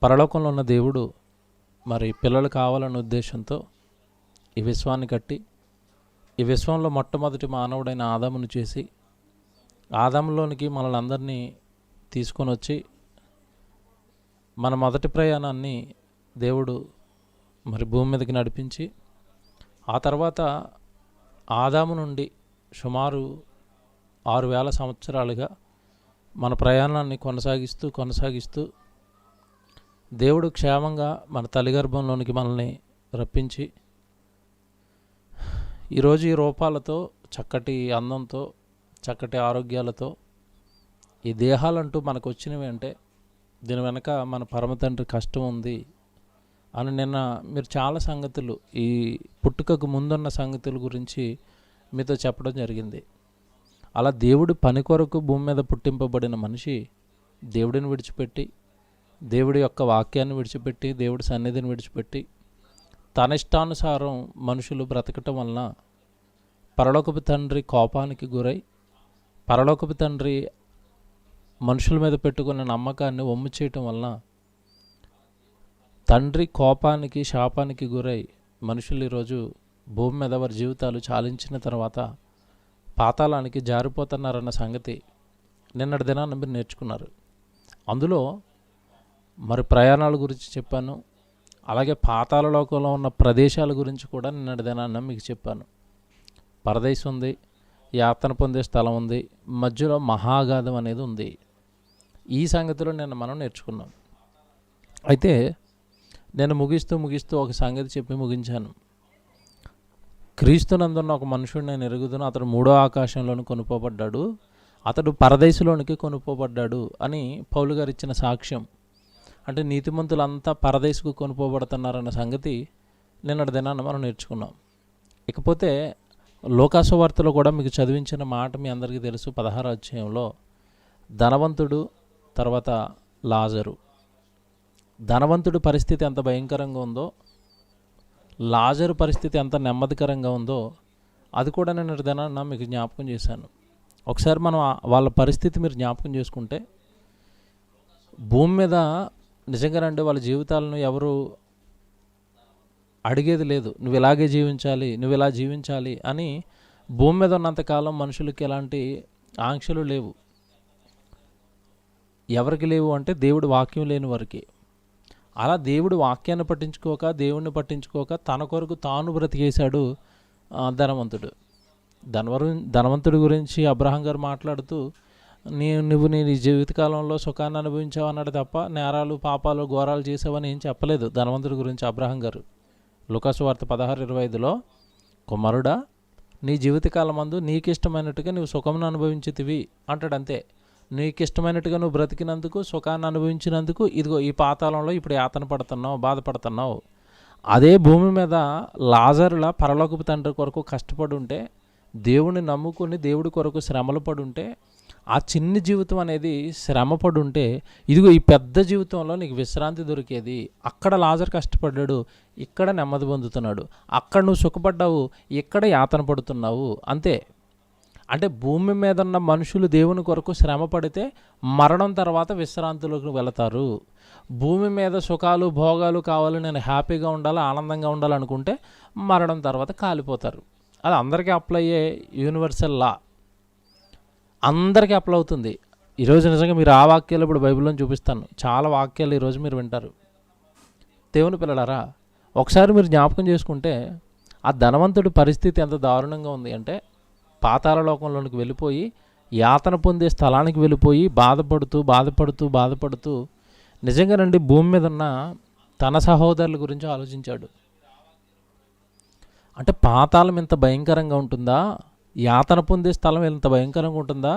పరలోకంలో ఉన్న దేవుడు మరి పిల్లలు కావాలన్న ఉద్దేశంతో ఈ విశ్వాన్ని కట్టి ఈ విశ్వంలో మొట్టమొదటి మానవుడైన ఆదామును చేసి ఆదాములోనికి మనల్ని అందరినీ తీసుకొని వచ్చి మన మొదటి ప్రయాణాన్ని దేవుడు మరి భూమి మీదకి నడిపించి ఆ తర్వాత ఆదాము నుండి సుమారు 6000 సంవత్సరాలుగా మన ప్రయాణాన్ని కొనసాగిస్తూ దేవుడు క్షేమంగా మన తల్లి గర్భంలోనికి మనల్ని రప్పించి ఈరోజు ఈ రూపాలతో చక్కటి అందంతో చక్కటి ఆరోగ్యాలతో ఈ దేహాలంటూ మనకు వచ్చినవి అంటే దీని వెనక మన పరమ తండ్రి కష్టం ఉంది అని నిన్న మీరు చాలా సంగతులు ఈ పుట్టుకకు ముందున్న సంగతుల గురించి మీతో చెప్పడం జరిగింది. అలా దేవుడి పని కొరకు భూమి మీద పుట్టింపబడిన మనిషి దేవుడిని విడిచిపెట్టి దేవుడి యొక్క వాక్యాన్ని విడిచిపెట్టి దేవుడి సన్నిధిని విడిచిపెట్టి తన ఇష్టానుసారం మనుషులు బ్రతకటం వలన పరలోకపు తండ్రి కోపానికి గురై పరలోకపు తండ్రి మనుషుల మీద పెట్టుకున్న నమ్మకాన్ని వమ్ము చేయటం వలన తండ్రి కోపానికి శాపానికి గురై మనుషులు ఈరోజు భూమి మీద వారి జీవితాలు చాలించిన తర్వాత పాతాళానికి జారిపోతున్నారన్న సంగతి నిన్నటి దినాన్ని మీరు నేర్చుకున్నారు. అందులో మరి ప్రయాణాల గురించి చెప్పాను, అలాగే పాతాళ లోకంలో ఉన్న ప్రదేశాల గురించి కూడా నిన్నటి దినాన్న మీకు చెప్పాను. పరదేశం ఉంది, యాతన పొందే స్థలం ఉంది, మధ్యలో మహాగాధం అనేది ఉంది. ఈ సంగతిలో నిన్న మనం నేర్చుకున్నాం. అయితే నేను ముగిస్తూ ఒక సంగతి చెప్పి ముగించాను. క్రీస్తునందున్న ఒక మనుషుడు నేను ఎరుగుదును, అతడు 3వ ఆకాశంలోని కొనుక్కోబడ్డాడు, అతడు పరదేశంలోనికి కొనుక్కోబడ్డాడు అని పౌలు గారు ఇచ్చిన సాక్ష్యం. అంటే నీతిమంతులంతా పరదేశకు కొనుక్కోబడుతున్నారన్న సంగతి నిన్నటి దినాన్ని మనం నేర్చుకున్నాం. ఇకపోతే లోకాసు వార్తలో కూడా మీకు చదివించిన మాట మీ అందరికీ తెలుసు. 16వ అధ్యాయంలో ధనవంతుడు తర్వాత లాజరు. ధనవంతుడి పరిస్థితి ఎంత భయంకరంగా ఉందో, లాజరు పరిస్థితి ఎంత నెమ్మదికరంగా ఉందో అది కూడా నేను దినాన్న మీకు జ్ఞాపకం చేశాను. ఒకసారి మనం వాళ్ళ పరిస్థితి మీరు జ్ఞాపకం చేసుకుంటే, భూమి మీద నిజంగానంటే వాళ్ళ జీవితాలను ఎవరు అడిగేది లేదు. నువ్వు ఇలాగే జీవించాలి, నువ్వు ఇలా జీవించాలి అని భూమి మీద ఉన్నంతకాలం మనుషులకి ఎలాంటి ఆంక్షలు లేవు. ఎవరికి లేవు అంటే దేవుడి వాక్యం లేని వారికి. అలా దేవుడు వాక్యాన్ని పట్టించుకోక దేవుణ్ణి పట్టించుకోక తన కొరకు తాను బ్రతికేశాడు ధనవంతుడు. ధనవంతుడి గురించి అబ్రహాం గారు మాట్లాడుతూ నువ్వు నీ జీవితకాలంలో సుఖాన్ని అనుభవించావు అన్నాడు తప్ప నేరాలు పాపాలు ఘోరాలు చేసావని ఏం చెప్పలేదు ధనవంతుడి గురించి అబ్రహాం గారు. లూకాసు వార్త 16:25లో కుమారుడా, నీ జీవితకాలం మందు నీకు ఇష్టమైనట్టుగా నువ్వు సుఖమును అనుభవించితివి అంటాడు. అంతే, నీకు ఇష్టమైనట్టుగా నువ్వు బ్రతికినందుకు, సుఖాన్ని అనుభవించినందుకు ఇదిగో ఈ పాతాళంలో ఇప్పుడు యాతన పడుతున్నావు, బాధపడుతున్నావు. అదే భూమి మీద లాజరుల పరలోకపు తండ్రి కొరకు కష్టపడి ఉంటే, దేవుని నమ్ముకుని దేవుడి కొరకు శ్రమలు పడి ఉంటే, ఆ చిన్ని జీవితం అనేది శ్రమపడి ఉంటే ఇదిగో ఈ పెద్ద జీవితంలో నీకు విశ్రాంతి దొరికేది. అక్కడ లాజరు కష్టపడ్డాడు, ఇక్కడ నెమ్మది పొందుతున్నాడు. అక్కడ నువ్వు సుఖపడ్డావు, ఇక్కడ యాతన పడుతున్నావు. అంతే. అంటే భూమి మీద ఉన్న మనుషులు దేవుని కొరకు శ్రమ పడితే మరణం తర్వాత విశ్రాంతిలోకి వెళతారు. భూమి మీద సుఖాలు భోగాలు కావాలి, నేను హ్యాపీగా ఉండాలి, ఆనందంగా ఉండాలనుకుంటే మరణం తర్వాత కాలిపోతారు. అది అందరికీ అప్లై అయ్యే యూనివర్సల్ లా, అందరికీ అప్లై అవుతుంది. ఈరోజు నిజంగా మీరు ఆ వాక్యాలు ఇప్పుడు బైబిల్లో చూపిస్తాను. చాలా వాక్యాలు ఈరోజు మీరు వింటారు. దేవుని పిల్లలారా, ఒకసారి మీరు జ్ఞాపకం చేసుకుంటే ఆ ధనవంతుడి పరిస్థితి ఎంత దారుణంగా ఉంది అంటే, పాతాళ లోకంలోనికి వెళ్ళిపోయి యాతన పొందే స్థలానికి వెళ్ళిపోయి బాధపడుతూ నిజంగానండి భూమి మీద ఉన్న తన సహోదరుల గురించి ఆలోచించాడు. అంటే పాతాళం ఎంత భయంకరంగా ఉంటుందా, యాతన పొందే స్థలం ఎంత భయంకరంగా ఉంటుందా,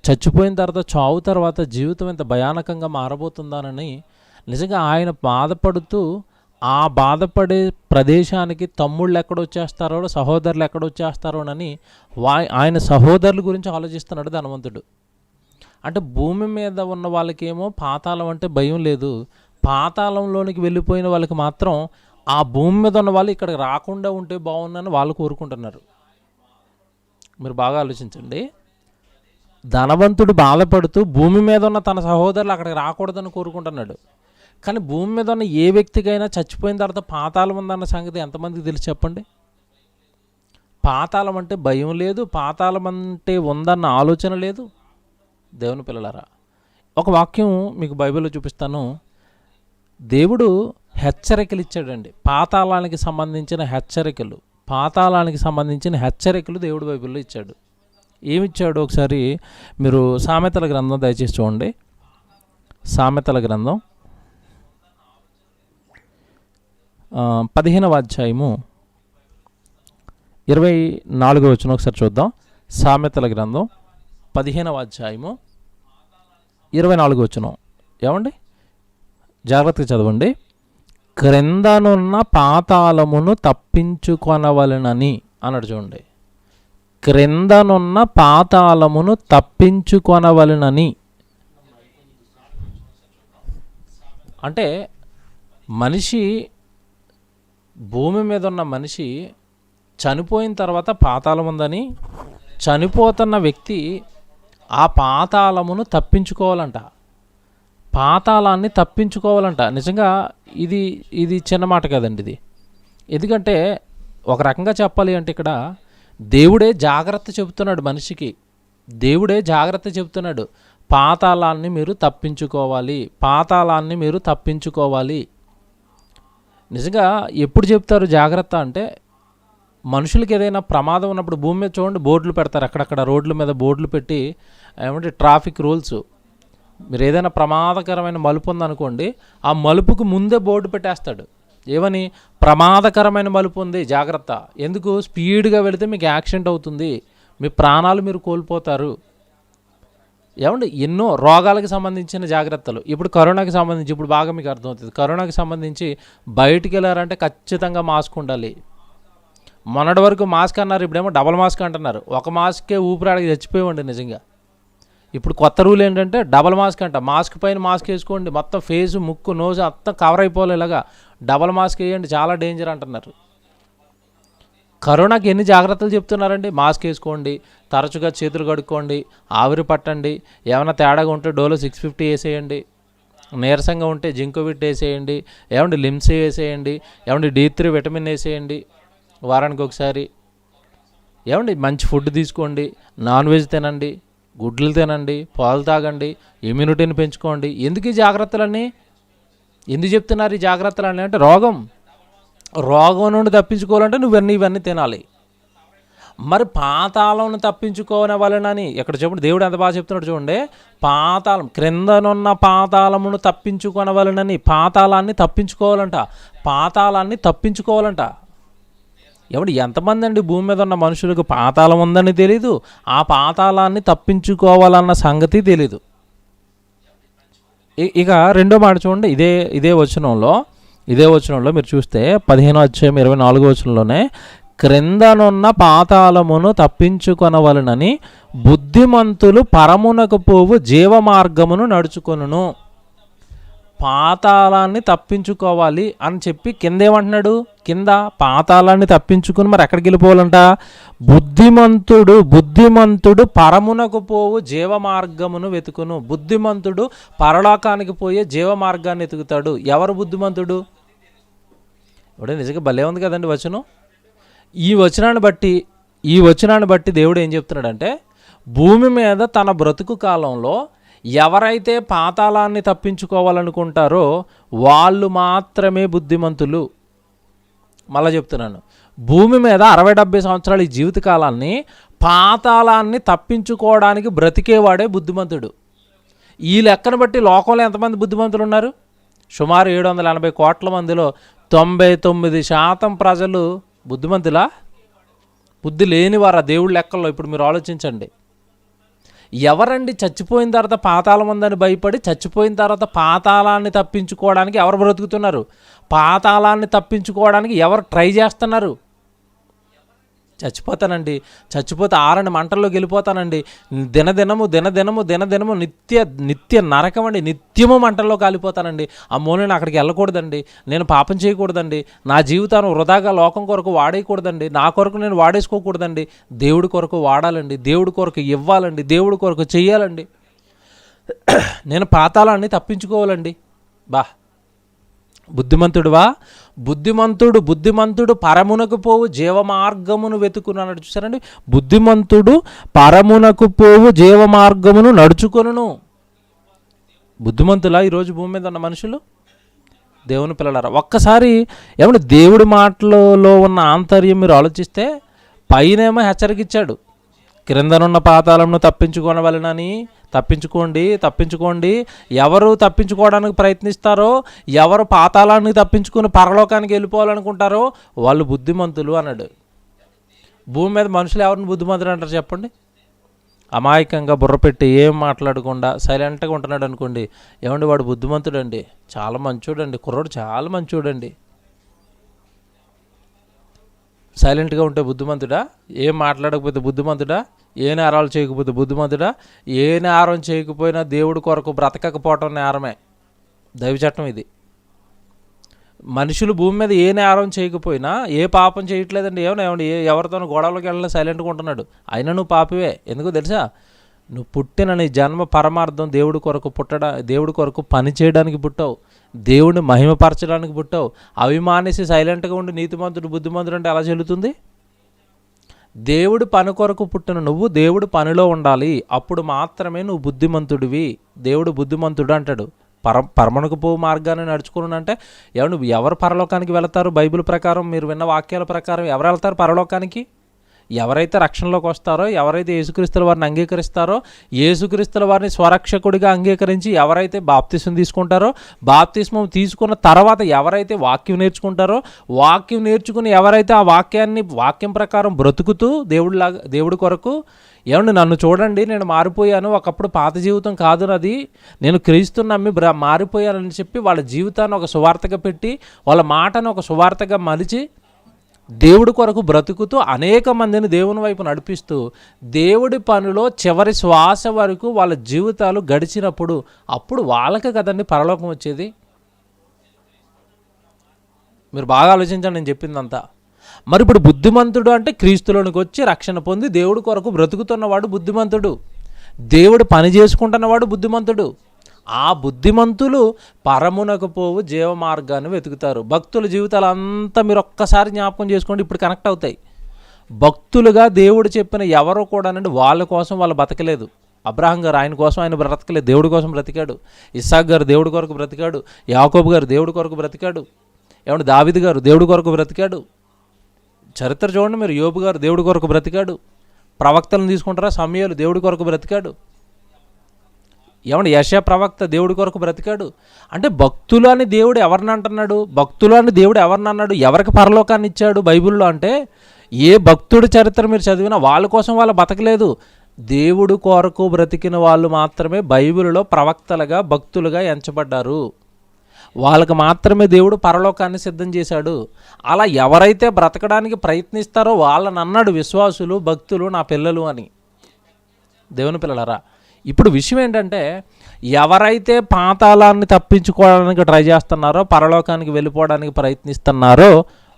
చచ్చిపోయిన తర్వాత చావు తర్వాత జీవితం ఎంత భయానకంగా మారబోతుందానని నిజంగా ఆయన బాధపడుతూ, ఆ బాధపడే ప్రదేశానికి తమ్ముళ్ళు ఎక్కడొచ్చేస్తారో సహోదరులు ఎక్కడొచ్చేస్తారోనని ఆయన సహోదరుల గురించి ఆలోచిస్తున్నాడు ధనవంతుడు. అంటే భూమి మీద ఉన్న వాళ్ళకేమో పాతాళం అంటే భయం లేదు, పాతాళంలోనికి వెళ్ళిపోయిన వాళ్ళకి మాత్రం ఆ భూమి మీద ఉన్న వాళ్ళు ఇక్కడికి రాకుండా ఉంటే బాగుందని వాళ్ళు కోరుకుంటున్నారు. మీరు బాగా ఆలోచించండి. ధనవంతుడు బాధపడుతూ భూమి మీద ఉన్న తన సహోదరులు అక్కడికి రాకూడదని కోరుకుంటున్నాడు. కానీ భూమి మీద ఉన్న ఏ వ్యక్తికైనా చచ్చిపోయిన తర్వాత పాతాళం ఉందన్న సంగతి ఎంతమందికి తెలిసి చెప్పండి? పాతాళం అంటే భయం లేదు, పాతాళం అంటే ఉందన్న ఆలోచన లేదు. దేవుని పిల్లలారా, ఒక వాక్యం మీకు బైబిల్లో చూపిస్తాను. దేవుడు హెచ్చరికలు ఇచ్చాడండి, పాతాళానికి సంబంధించిన హెచ్చరికలు. పాతాళానికి సంబంధించిన హెచ్చరికలు దేవుడు బైబిల్లో ఇచ్చాడు. ఏమిచ్చాడు ఒకసారి మీరు సామెతల గ్రంథం దయచేసి చూడండి. సామెతల గ్రంథం 15వ అధ్యాయము 24వ వచనం ఒకసారి చూద్దాం. సామెతల గ్రంథం 15వ అధ్యాయము 24వ వచనం. ఏమండి, జాగ్రత్తగా చదవండి. క్రిందనున్న పాతాళమును తప్పించుకొనవలెనని అన్నాడు. చూడండి, క్రిందనున్న పాతాళమును తప్పించుకొనవలెనని అంటే మనిషి, భూమి మీద ఉన్న మనిషి చనిపోయిన తర్వాత పాతాళం ఉందని, చనిపోతున్న వ్యక్తి ఆ పాతాళమును తప్పించుకోవాలంట, పాతాళాన్ని తప్పించుకోవాలంట. నిజంగా ఇది చిన్న మాట కదండి ఇది. ఎందుకంటే ఒక రకంగా చెప్పాలి అంటే ఇక్కడ దేవుడే జాగ్రత్త చెబుతున్నాడు మనిషికి. దేవుడే జాగ్రత్త చెబుతున్నాడు, పాతాళాన్ని మీరు తప్పించుకోవాలి, పాతాళాన్ని మీరు తప్పించుకోవాలి. నిజంగా ఎప్పుడు చెప్తారు జాగ్రత్త అంటే, మనుషులకి ఏదైనా ప్రమాదం ఉన్నప్పుడు భూమి మీద చూడండి బోర్డులు పెడతారు, అక్కడక్కడ రోడ్ల మీద బోర్డులు పెట్టి ఏమంటే ట్రాఫిక్ రూల్స్. మీరు ఏదైనా ప్రమాదకరమైన మలుపు ఉందనుకోండి, ఆ మలుపుకు ముందే బోర్డు పెట్టేస్తాడు. ఏమని? ప్రమాదకరమైన మలుపు ఉంది, జాగ్రత్త. ఎందుకు? స్పీడ్గా వెళితే మీకు యాక్సిడెంట్ అవుతుంది, మీ ప్రాణాలు మీరు కోల్పోతారు. ఏమండి, ఎన్నో రోగాలకు సంబంధించిన జాగ్రత్తలు. ఇప్పుడు కరోనాకి సంబంధించి ఇప్పుడు బాగా మీకు అర్థమవుతుంది. కరోనాకి సంబంధించి బయటికి వెళ్ళారంటే ఖచ్చితంగా మాస్క్ ఉండాలి. మొన్నటి వరకు మాస్క్ అన్నారు, ఇప్పుడేమో డబల్ మాస్క్ అంటున్నారు. ఒక మాస్కే ఊపిరాడికి చచ్చిపోయామండి నిజంగా. ఇప్పుడు కొత్త రూల్ ఏంటంటే డబల్ మాస్క్ అంట. మాస్క్ పైన మాస్క్ వేసుకోండి, మొత్తం ఫేసు, ముక్కు, నోజు అంతా కవర్ అయిపోవాలి, ఇలాగా డబల్ మాస్క్ వేయండి, చాలా డేంజర్ అంటున్నారు. కరోనాకి ఎన్ని జాగ్రత్తలు చెప్తున్నారండి? మాస్క్ వేసుకోండి, తరచుగా చేతులు కడుక్కోండి, ఆవిరి పట్టండి, ఏమైనా తేడాగా ఉంటే డోలో 650 వేసేయండి, నీరసంగా ఉంటే జింకోవిట్ వేసేయండి, ఏమండి లిమ్స్ వేసేయండి, ఏమండి D3 విటమిన్ వేసేయండి వారానికి ఒకసారి. ఏమండి మంచి ఫుడ్ తీసుకోండి, నాన్ వెజ్ తినండి, గుడ్లు తినండి, పాలు తాగండి, ఇమ్యూనిటీని పెంచుకోండి. ఎందుకు ఈ జాగ్రత్తలన్నీ? ఎందుకు చెప్తున్నారు ఈ జాగ్రత్తలన్నీ అంటే, రోగం నుండి తప్పించుకోవాలంటే ఇవన్నీ తినాలి. మరి పాతాళం తప్పించుకోవాలని ఎక్కడ చెప్పండి, దేవుడు ఎంత బాగా చెప్తున్నాడు చూడండి. పాతాళం, క్రిందనున్న పాతాళమును తప్పించుకొనవలనని, పాతాళాన్ని తప్పించుకోవాలంట, పాతాళాన్ని తప్పించుకోవాలంట. ఎవడు ఎంతమంది అండి భూమి మీద ఉన్న మనుషులకు పాతాళం ఉందని తెలీదు, ఆ పాతాళాన్ని తప్పించుకోవాలన్న సంగతి తెలీదు. ఇక రెండో మాట చూడండి, ఇదే వచనంలో మీరు చూస్తే 15వ అధ్యాయం 24వ వచనంలోనే, క్రిందనున్న పాతాళమును తప్పించుకొనవలనని బుద్ధిమంతులు పరమునకు పోవు జీవమార్గమును నడుచుకొనును. పాతాళాన్ని తప్పించుకోవాలి అని చెప్పి కింద ఏమంటున్నాడు? కింద పాతాళాన్ని తప్పించుకుని మరి ఎక్కడికి వెళ్ళిపోవాలంట? బుద్ధిమంతుడు పరమునకు పోవు జీవమార్గమును వెతుకును. బుద్ధిమంతుడు పరలోకానికి పోయే జీవమార్గాన్ని వెతుకుతాడు. ఎవరు బుద్ధిమంతుడు? ఇప్పుడు నిజంగా భలే ఉంది కదండి వచనం. ఈ వచనాన్ని బట్టి దేవుడు ఏం చెప్తున్నాడంటే, భూమి మీద తన బ్రతుకు కాలంలో ఎవరైతే పాతాళాన్ని తప్పించుకోవాలనుకుంటారో వాళ్ళు మాత్రమే బుద్ధిమంతులు. మళ్ళా చెప్తున్నాను, భూమి మీద 60-70 సంవత్సరాల ఈ జీవితకాలాన్ని పాతాళాన్ని తప్పించుకోవడానికి బ్రతికేవాడే బుద్ధిమంతుడు. ఈ లెక్కను బట్టి లోకంలో ఎంతమంది బుద్ధిమంతులు ఉన్నారు? సుమారు 780 కోట్ల మందిలో 99% ప్రజలు బుద్ధిమంతులా? బుద్ధి లేనివారా దేవుడి లెక్కల్లో? ఇప్పుడు మీరు ఆలోచించండి. ఎవరండి చచ్చిపోయిన తర్వాత పాతాళం ఉందని భయపడి చచ్చిపోయిన తర్వాత పాతాళాన్ని తప్పించుకోవడానికి ఎవరు బ్రతుకుతున్నారు? పాతాళాన్ని తప్పించుకోవడానికి ఎవరు ట్రై చేస్తున్నారు? చచ్చిపోతే ఆరని మంటల్లోకి వెళ్ళిపోతానండి, దినదినము నిత్య నరకం అండి, నిత్యము మంటల్లో కాలిపోతానండి, అమ్మో నేను అక్కడికి వెళ్ళకూడదండి, నేను పాపం చేయకూడదండి, నా జీవితాన్ని వృధాగా లోకం కొరకు వాడేయకూడదండి, నా కొరకు నేను వాడేసుకోకూడదండి, దేవుడి కొరకు వాడాలండి, దేవుడి కొరకు ఇవ్వాలండి, దేవుడి కొరకు చెయ్యాలండి, నేను పాతాళాన్ని తప్పించుకోవాలండి. బుద్ధిమంతుడువా? బుద్ధిమంతుడు పరమునకు పోవు జీవమార్గమును వెతుకున్నాడు. చూసారండి, బుద్ధిమంతుడు పరమునకు పోవు జీవమార్గమును నడుచుకొనును. బుద్ధిమంతులా ఈరోజు భూమి మీద ఉన్న మనుషులు? దేవుని పిల్లలారా, ఒక్కసారి ఏమంటే దేవుడి మాటలలో ఉన్న ఆంతర్యం మీరు ఆలోచిస్తే, పైనేమో హెచ్చరిక ఇచ్చాడు, క్రిందనున్న పాతాళమును తప్పించుకోనవలెనని. తప్పించుకోండి. ఎవరు తప్పించుకోవడానికి ప్రయత్నిస్తారో, ఎవరు పాతాళాన్ని తప్పించుకుని పరలోకానికి వెళ్ళిపోవాలనుకుంటారో వాళ్ళు బుద్ధిమంతులు అన్నాడు. భూమి మీద మనుషులు ఎవరిని బుద్ధిమంతులు అంటారు చెప్పండి? అమాయకంగా బుర్రపెట్టి ఏం మాట్లాడకుండా సైలెంట్గా ఉంటున్నాడు అనుకోండి, ఏమండి వాడు బుద్ధిమంతుడు అండి, చాలా మంచోడండి, కుర్రోడు చాలా మంచోడండి. సైలెంట్గా ఉంటే బుద్ధిమంతుడా? ఏం మాట్లాడకపోతే బుద్ధిమంతుడా? ఏ నేరాలు చేయకపోతే బుద్ధిమంతుడా? ఏ నేరం చేయకపోయినా దేవుడి కొరకు బ్రతకకపోవటం నేరమే, దైవచట్టం ఇది. మనుషులు భూమి మీద ఏ నేరం చేయకపోయినా, ఏ పాపం చేయట్లేదండి, ఏమన్నా ఎవరితోనూ గొడవలోకి వెళ్ళినా సైలెంట్గా ఉంటున్నాడు, అయినా నువ్వు పాపివే. ఎందుకో తెలుసా? నువ్వు పుట్టిన నీ జన్మ పరమార్థం దేవుడి కొరకు దేవుడి కొరకు పని చేయడానికి పుట్టావు, దేవుడిని మహిమపరచడానికి పుట్టావు. అవి మానేసి సైలెంట్గా ఉండి నీతిమంతుడు బుద్ధిమంతుడు అంటే ఎలా చెల్లుతుంది? దేవుడి పని కొరకు పుట్టిన నువ్వు దేవుడి పనిలో ఉండాలి, అప్పుడు మాత్రమే నువ్వు బుద్ధిమంతుడివి. దేవుడు బుద్ధిమంతుడు అంటాడు. పరమునకు పోవు మార్గాన్ని నడుచుకుని అంటే ఎవరు పరలోకానికి వెళతారు? బైబిల్ ప్రకారం, మీరు విన్న వాక్యాల ప్రకారం ఎవరు వెళ్తారు పరలోకానికి? ఎవరైతే రక్షణలోకి వస్తారో, ఎవరైతే యేసుక్రీస్తుల వారిని అంగీకరిస్తారో, యేసుక్రీస్తుల వారిని స్వరక్షకుడిగా అంగీకరించి ఎవరైతే బాప్తిస్మం తీసుకుంటారో, బాప్తిస్మం తీసుకున్న తర్వాత ఎవరైతే వాక్యం నేర్చుకుంటారో, వాక్యం నేర్చుకుని ఎవరైతే ఆ వాక్యం ప్రకారం బ్రతుకుతూ దేవుడి కొరకు, నన్ను చూడండి, నేను మారిపోయాను, ఒకప్పుడు పాత జీవితం కాదు నాది, నేను క్రీస్తుని నమ్మి మారిపోయానని చెప్పి వాళ్ళ జీవితాన్ని ఒక సువార్తగా పెట్టి, వాళ్ళ మాటను ఒక సువార్తగా మలిచి దేవుడి కొరకు బ్రతుకుతూ అనేక మందిని దేవుని వైపు నడిపిస్తూ దేవుడి పనిలో చివరి శ్వాస వరకు వాళ్ళ జీవితాలు గడిచినప్పుడు అప్పుడు వాళ్ళకి కదండి పరలోకం వచ్చేది. మీరు బాగా ఆలోచించండి నేను చెప్పిందంతా. మరి ఇప్పుడు బుద్ధిమంతుడు అంటే క్రీస్తులోనికి వచ్చి రక్షణ పొంది దేవుడి కొరకు బ్రతుకుతున్నవాడు బుద్ధిమంతుడు, దేవుడు పని చేసుకుంటున్నవాడు బుద్ధిమంతుడు. ఆ బుద్ధిమంతులు పరమునకు పోవు జీవ మార్గాన్ని వెతుకుతారు. భక్తుల జీవితాలు అంతా మీరు ఒక్కసారి జ్ఞాపకం చేసుకోండి, ఇప్పుడు కనెక్ట్ అవుతాయి. భక్తులుగా దేవుడు చెప్పిన ఎవరో కూడానండి వాళ్ళ కోసం వాళ్ళు బతకలేదు. అబ్రహాం గారు ఆయన కోసం ఆయన బ్రతకలేదు, దేవుడి కోసం బ్రతికాడు. ఇస్సాక్ గారు దేవుడి కొరకు బ్రతికాడు. యాకోబు గారు దేవుడి కొరకు బ్రతికాడు. దావీదు గారు దేవుడి కొరకు బ్రతికాడు. చరిత్ర చూడండి మీరు, యోబు గారు దేవుడి కొరకు బ్రతికాడు. ప్రవక్తలను తీసుకుంటారా, సమూయేలు దేవుడి కొరకు బ్రతికాడు. యెషయా ప్రవక్త దేవుడి కొరకు బ్రతికాడు. అంటే భక్తులు అని దేవుడు ఎవరిని అంటున్నాడు? భక్తులు అని దేవుడు ఎవరిని అన్నాడు? ఎవరికి పరలోకాన్ని ఇచ్చాడు బైబిల్లో అంటే? ఏ భక్తుడి చరిత్ర మీరు చదివినా వాళ్ళ కోసం వాళ్ళు బతకలేదు. దేవుడు కొరకు బ్రతికిన వాళ్ళు మాత్రమే బైబిల్లో ప్రవక్తలుగా భక్తులుగా ఎంచబడ్డారు. వాళ్ళకి మాత్రమే దేవుడు పరలోకాన్ని సిద్ధం చేశాడు. అలా ఎవరైతే బ్రతకడానికి ప్రయత్నిస్తారో వాళ్ళని అన్నాడు విశ్వాసులు, భక్తులు, నా పిల్లలు అని. దేవుని పిల్లలారా, ఇప్పుడు విషయం ఏంటంటే, ఎవరైతే పాతాళాన్ని తప్పించుకోవడానికి ట్రై చేస్తున్నారో, పరలోకానికి వెళ్ళిపోవడానికి ప్రయత్నిస్తున్నారో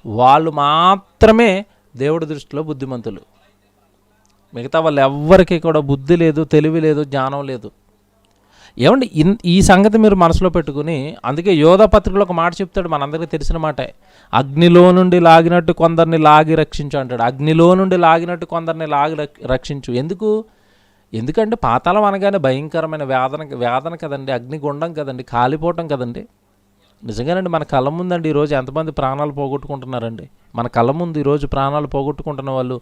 వాళ్ళు మాత్రమే దేవుడి దృష్టిలో బుద్ధిమంతులు. మిగతా వాళ్ళు ఎవ్వరికీ కూడా బుద్ధి లేదు, తెలివి లేదు, జ్ఞానం లేదు. ఈ సంగతి మీరు మనసులో పెట్టుకుని, అందుకే యోధా పత్రికలో ఒక మాట చెప్తాడు, మనందరికీ తెలిసిన మాటే, అగ్నిలో నుండి లాగినట్టు కొందరిని లాగి రక్షించు అంటాడు. అగ్నిలో నుండి లాగినట్టు కొందరిని లాగి రక్షించు. ఎందుకంటే పాతాళం అనగానే భయంకరమైన వేదన కదండి, అగ్నిగుండం కదండి, కాలిపోవటం కదండి. నిజంగానండి, మన కళ్ళ ముందండి ఈరోజు ఎంతమంది ప్రాణాలు పోగొట్టుకుంటున్నారండి. మన కళ్ళ ముందు ఈరోజు ప్రాణాలు పోగొట్టుకుంటున్న వాళ్ళు,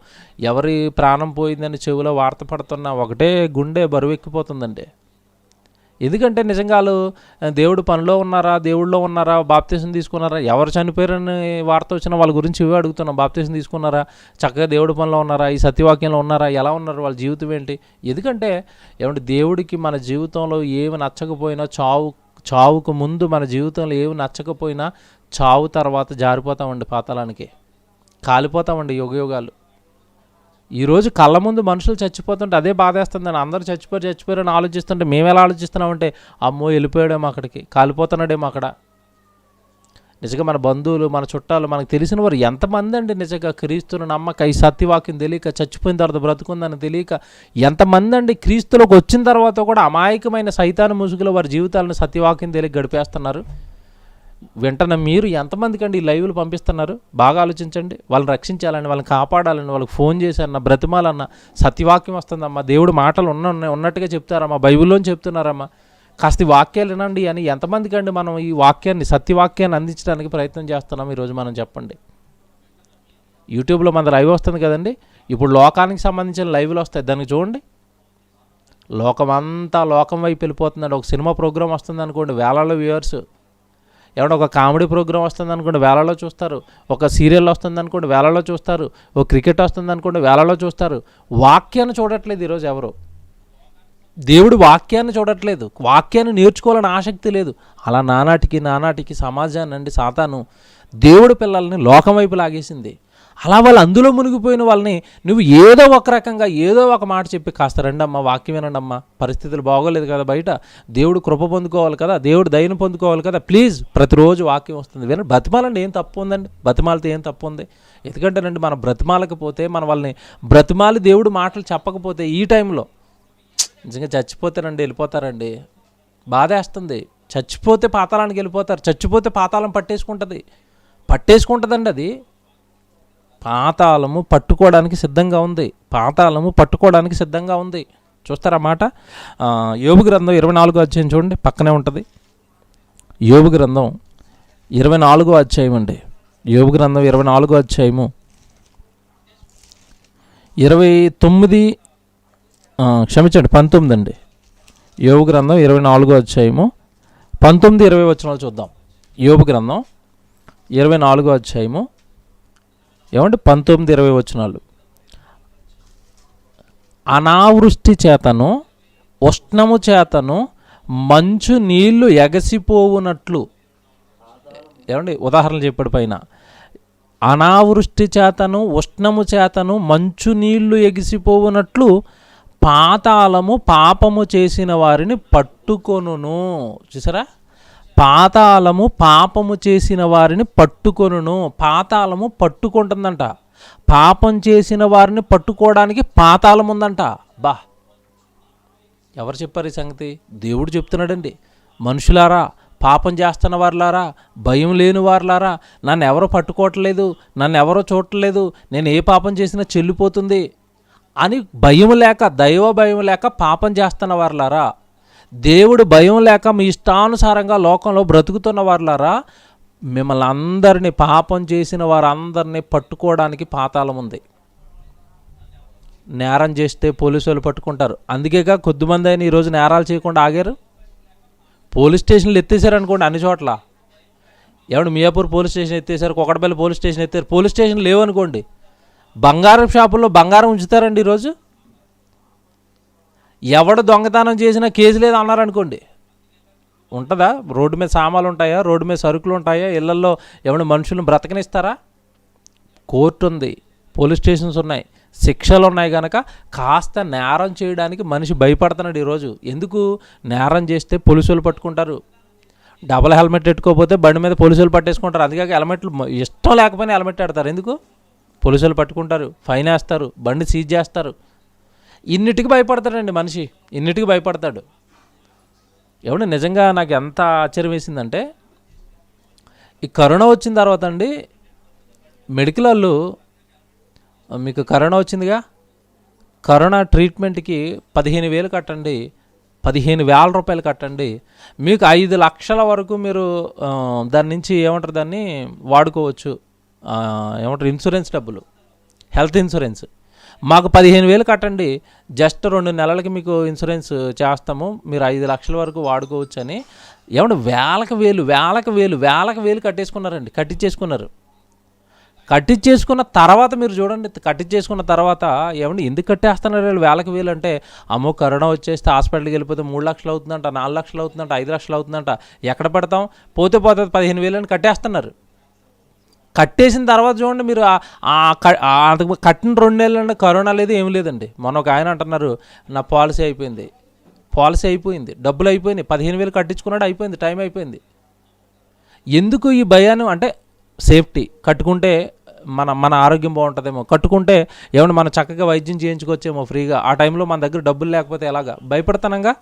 ఎవరి ప్రాణం పోయిందని చెవిలో వార్త పడుతున్నా ఒకటే గుండె బరువెక్కిపోతుందండి. ఎందుకంటే నిజంగా వాళ్ళు దేవుడు పనిలో ఉన్నారా, దేవుడిలో ఉన్నారా, బాప్తీసం తీసుకున్నారా, ఎవరు చనిపోయారని వార్త వచ్చినా వాళ్ళ గురించి ఇవే అడుగుతున్నాం. బాప్తీసం తీసుకున్నారా, చక్కగా దేవుడి పనిలో ఉన్నారా, ఈ సత్యవాక్యంలో ఉన్నారా, ఎలా ఉన్నారు, వాళ్ళ జీవితం ఏంటి? ఎందుకంటే దేవుడికి మన జీవితంలో ఏమి నచ్చకపోయినా, చావుకు ముందు మన జీవితంలో ఏమి నచ్చకపోయినా చావు తర్వాత జారిపోతామండి, పాతాళానికి కాలిపోతామండి యుగయుగాలు. ఈరోజు కళ్ళ ముందు మనుషులు చచ్చిపోతుంటే అదే బాధేస్తుందని, అందరూ చచ్చిపోయారు అని ఆలోచిస్తుంటే మేము ఎలా ఆలోచిస్తున్నామంటే, అమ్మో వెళ్ళిపోయాడేమో అక్కడికి, కాలిపోతున్నాడేమో అక్కడ. నిజంగా మన బంధువులు, మన చుట్టాలు, మనకు తెలిసిన వారు ఎంతమంది అండి నిజంగా క్రీస్తును నమ్మక, ఈ సత్యవాక్యం తెలియక, చచ్చిపోయిన తర్వాత బ్రతుకుందని తెలియక ఎంతమంది అండి క్రీస్తులోకి వచ్చిన తర్వాత కూడా అమాయకమైన సైతాను ముసుగులో వారి జీవితాలను సత్యవాక్యం తెలియక గడిపేస్తున్నారు. వెంటనే మీరు ఎంతమందికి అండి ఈ లైవ్లు పంపిస్తున్నారు? బాగా ఆలోచించండి. వాళ్ళని రక్షించాలని, వాళ్ళని కాపాడాలని, వాళ్ళకి ఫోన్ చేశారన్న, బ్రతిమాలన్న, సత్యవాక్యం వస్తుందమ్మా, దేవుడు మాటలు ఉన్నట్టుగా చెప్తారమ్మా, బైబిల్లోని చెప్తున్నారమ్మా, కాస్త ఈ వాక్యాలు వినండి అని ఎంతమందికి అండి మనం ఈ వాక్యాన్ని, సత్యవాక్యాన్ని అందించడానికి ప్రయత్నం చేస్తున్నాం ఈరోజు? మనం చెప్పండి. యూట్యూబ్లో మన లైవ్ వస్తుంది కదండి, ఇప్పుడు లోకానికి సంబంధించిన లైవ్లు వస్తాయి, దానికి చూడండి. లోకమంతా లోకం వైపు వెళ్ళిపోతుందండి. ఒక సినిమా ప్రోగ్రామ్ వస్తుంది అనుకోండి, వేలలో వ్యూవర్స్. ఏమన్నా ఒక కామెడీ ప్రోగ్రామ్ వస్తుంది అనుకోండి, వేలలో చూస్తారు. ఒక సీరియల్ వస్తుంది అనుకోండి, వేలలో చూస్తారు. ఒక క్రికెట్ వస్తుంది అనుకోండి, వేలలో చూస్తారు. వాక్యాన్ని చూడట్లేదు ఈరోజు ఎవరు. దేవుడు వాక్యాన్ని చూడట్లేదు, వాక్యాన్ని నేర్చుకోవాలని ఆసక్తి లేదు. అలా నానాటికి సమాజాన్ని అండి సాతాను దేవుడి పిల్లల్ని లోకం వైపు లాగేసింది. అలా వాళ్ళు అందులో మునిగిపోయిన వాళ్ళని నువ్వు ఏదో ఒక రకంగా ఏదో ఒక మాట చెప్పి కాస్త రండమ్మా, వాక్యం వినండమ్మా, పరిస్థితులు బాగోలేదు కదా బయట, దేవుడు కృప పొందుకోవాలి కదా, దేవుడు దయను పొందుకోవాలి కదా, ప్లీజ్ ప్రతిరోజు వాక్యం వస్తుంది వినండి. బతిమాలండి, ఏం తప్పు ఉందండి? బతిమాలతో ఏం తప్పు ఉంది? ఎందుకంటేనండి మనం బ్రతిమాలకపోతే, మన వాళ్ళని బ్రతిమాలి దేవుడు మాటలు చెప్పకపోతే ఈ టైంలో నిజంగా చచ్చిపోతారండి, వెళ్ళిపోతారండి. బాధేస్తుంది. చచ్చిపోతే పాతాళానికి వెళ్ళిపోతారు. చచ్చిపోతే పాతాళం పట్టేసుకుంటుందండి. అది పాతాళము పట్టుకోవడానికి సిద్ధంగా ఉంది. పాతాళము పట్టుకోవడానికి సిద్ధంగా ఉంది. చూస్తారా మాట? యోబు గ్రంథం 24వ అధ్యాయం చూడండి, పక్కనే ఉంటుంది. యోబు గ్రంథం 24వ అధ్యాయం అండి. యోబు గ్రంథం 24వ అధ్యాయము 19 అండి. యోబు గ్రంథం 24వ అధ్యాయము 19-20 వచనాలు చూద్దాం. యోబు గ్రంథం 24వ అధ్యాయము ఏమంటే 19-20 వచనాలు. అనావృష్టి చేతను ఉష్ణము చేతను మంచు నీళ్లు ఎగసిపోవునట్లు, ఏమండి ఉదాహరణలు చెప్పాడు పైన. అనావృష్టి చేతను ఉష్ణము చేతను మంచు నీళ్లు ఎగిసిపోవునట్లు పాతాళము పాపము చేసిన వారిని పట్టుకొనును. చూసారా? పాతాళము పాపము చేసిన వారిని పట్టుకొనును. పాతాళము పట్టుకుంటుందంట. పాపం చేసిన వారిని పట్టుకోవడానికి పాతాళం ఉందంట. బా, ఎవరు చెప్పారు ఈ సంగతి? దేవుడు చెప్తున్నాడండి. మనుషులారా, పాపం చేస్తున్న వారులారా, భయం లేని వారులారా, నన్ను ఎవరో పట్టుకోవట్లేదు, నన్ను ఎవరో చూడట్లేదు, నేను ఏ పాపం చేసినా చెల్లిపోతుంది అని భయం లేక, దైవ భయం లేక పాపం చేస్తున్న వారులారా, దేవుడు భయం లేక మీ ఇష్టానుసారంగా లోకంలో బ్రతుకుతున్న వారులారా, మిమ్మల్ని అందరినీ, పాపం చేసిన వారందరినీ పట్టుకోవడానికి పాతాళం ఉంది. నేరం చేస్తే పోలీసు వాళ్ళు పట్టుకుంటారు. అందుకేగా కొద్దిమంది అయినా ఈరోజు నేరాలు చేయకుండా ఆగారు. పోలీస్ స్టేషన్లు ఎత్తేసారు అనుకోండి అన్ని చోట్ల. ఏమంటే మియాపూర్ పోలీస్ స్టేషన్ ఎత్తేసారు, కొకటపల్లి పోలీస్ స్టేషన్ ఎత్తారు. పోలీస్ స్టేషన్ లేవనుకోండి, బంగారం షాపుల్లో బంగారం ఉంచుతారండి ఈరోజు. ఎవడు దొంగతనం చేసినా కేసు లేదు అన్నారనుకోండి, ఉంటుందా? రోడ్డు మీద సామాన్లు ఉంటాయా? రోడ్డు మీద సరుకులు ఉంటాయా? ఇళ్లల్లో ఎవరి మనుషులను బ్రతకనిస్తారా? కోర్టు ఉంది, పోలీస్ స్టేషన్స్ ఉన్నాయి, శిక్షలు ఉన్నాయి. కనుక కాస్త నేరం చేయడానికి మనిషి భయపడుతున్నాడు ఈరోజు. ఎందుకు? నేరం చేస్తే పోలీసులు పట్టుకుంటారు. డబల్ హెల్మెట్ పెట్టుకోకపోతే బండి మీద పోలీసులు పట్టేసుకుంటారు. అందుకే హెల్మెట్లు ఇష్టం లేకపోయినా హెల్మెట్ పెడతారు. ఎందుకు? పోలీసులు పట్టుకుంటారు, ఫైన్ వేస్తారు, బండి సీజ్ చేస్తారు. ఇన్నిటికి భయపడతాడండి మనిషి, ఇన్నిటికి భయపడతాడు. ఏమంటే నిజంగా నాకు ఎంత ఆశ్చర్యం వేసిందంటే, ఈ కరోనా వచ్చిన తర్వాత అండి, మెడికల్ వాళ్ళు మీకు కరోనా వచ్చిందిగా, కరోనా ట్రీట్మెంట్కి 15,000 కట్టండి, 15,000 రూపాయలు కట్టండి, మీకు 5 లక్షల వరకు మీరు దాని నుంచి ఏమంటారు దాన్ని వాడుకోవచ్చు. ఏమంటారు ఇన్సూరెన్స్ డబ్బులు, హెల్త్ ఇన్సూరెన్స్. మాకు 15,000 కట్టండి, జస్ట్ 2 నెలలకి మీకు ఇన్సూరెన్స్ చేస్తాము, మీరు 5 లక్షల వరకు వాడుకోవచ్చు అని. ఏమంటే వేలకు వేలు కట్టేసుకున్నారండి, కట్టించేసుకున్న తర్వాత మీరు చూడండి, కట్టించేసుకున్న తర్వాత ఏమండి ఎందుకు కట్టేస్తున్నారు వీళ్ళు వేలకు వేలు అంటే, అమ్మో కరోనా వచ్చేస్తే హాస్పిటల్కి వెళ్ళిపోతే 3 లక్షలు అవుతుందంట, 4 లక్షలు అవుతుందంట, 5 లక్షలు అవుతుందంట, ఎక్కడ పెడతాం, పోతే 15,000 అని కట్టేస్తున్నారు. కట్టేసిన తర్వాత చూడండి మీరు కట్టిన 2 నెలలు కరోనా లేదు, ఏం లేదండి. మొన్న ఒక ఆయన అంటున్నారు, నా పాలసీ అయిపోయింది, డబ్బులు అయిపోయినాయి, 15,000 కట్టించుకున్నాడు, అయిపోయింది, టైం అయిపోయింది. ఎందుకు ఈ భయాన్ని అంటే, సేఫ్టీ. కట్టుకుంటే మన ఆరోగ్యం బాగుంటుందేమో, కట్టుకుంటే ఏమన్నా మనం చక్కగా వైద్యం చేయించుకోవచ్చేమో ఫ్రీగా. ఆ టైంలో మన దగ్గర డబ్బులు లేకపోతే ఎలాగా? భయపడతానంగా,